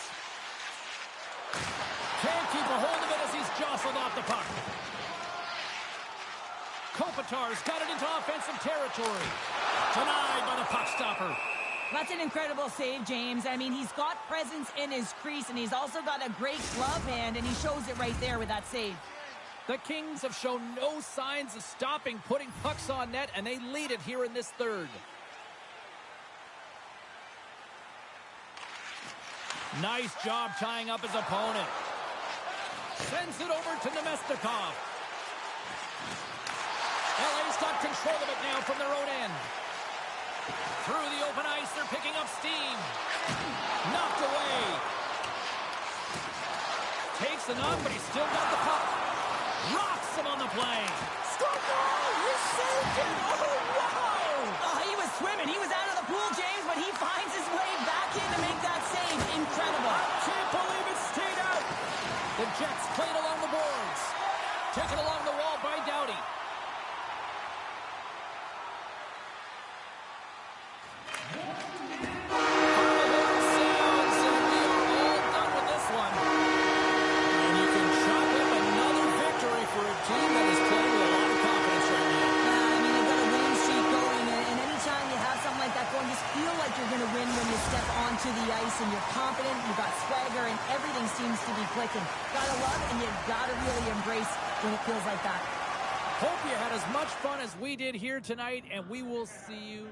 Can't keep a hold of it as he's jostled off the puck. Kopitar's got it into offensive territory. Denied by the puck stopper. That's an incredible save, James. I mean, he's got presence in his crease, and he's also got a great glove hand, and he shows it right there with that save. The Kings have shown no signs of stopping putting pucks on net, and they lead it here in this third. Nice job tying up his opponent. Sends it over to Nemestikov. LA's got control of it now from their own end. Through the open ice, they're picking up steam. Knocked away. Takes the knock, but he's still got the puck. Rocks him on the play. Score goal! You saved it! Oh, wow! Oh, he was swimming. He was out of the pool, James, but he finds his way back in to make that save. Incredible. Can't believe it stayed out. The Jets played along the boards. Taken along the wall by Doughty. To the ice and you're confident, you got swagger, and everything seems to be clicking. Gotta love and you gotta really embrace when it feels like that. Hope you had as much fun as we did here tonight, and we will see you.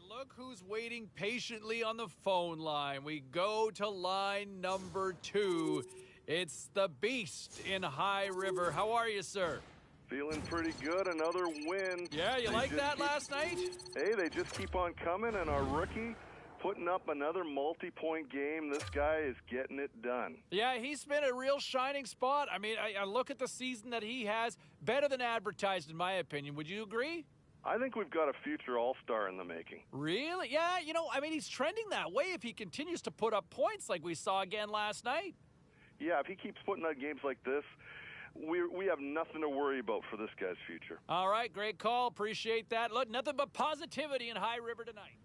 Look who's waiting patiently on the phone line. We go to line number 2. It's the Beast in High River. How are you, sir? Feeling pretty good. Another win. Yeah, you like that last night? Hey, they just keep on coming, and our rookie putting up another multi-point game. This guy is getting it done. Yeah, he's been a real shining spot. I mean, I look at the season that he has. Better than advertised, in my opinion. Would you agree? I think we've got a future all-star in the making. Really? Yeah, you know, I mean, he's trending that way if he continues to put up points like we saw again last night. Yeah, if he keeps putting out games like this, we have nothing to worry about for this guy's future. All right, great call. Appreciate that. Look, nothing but positivity in High River tonight.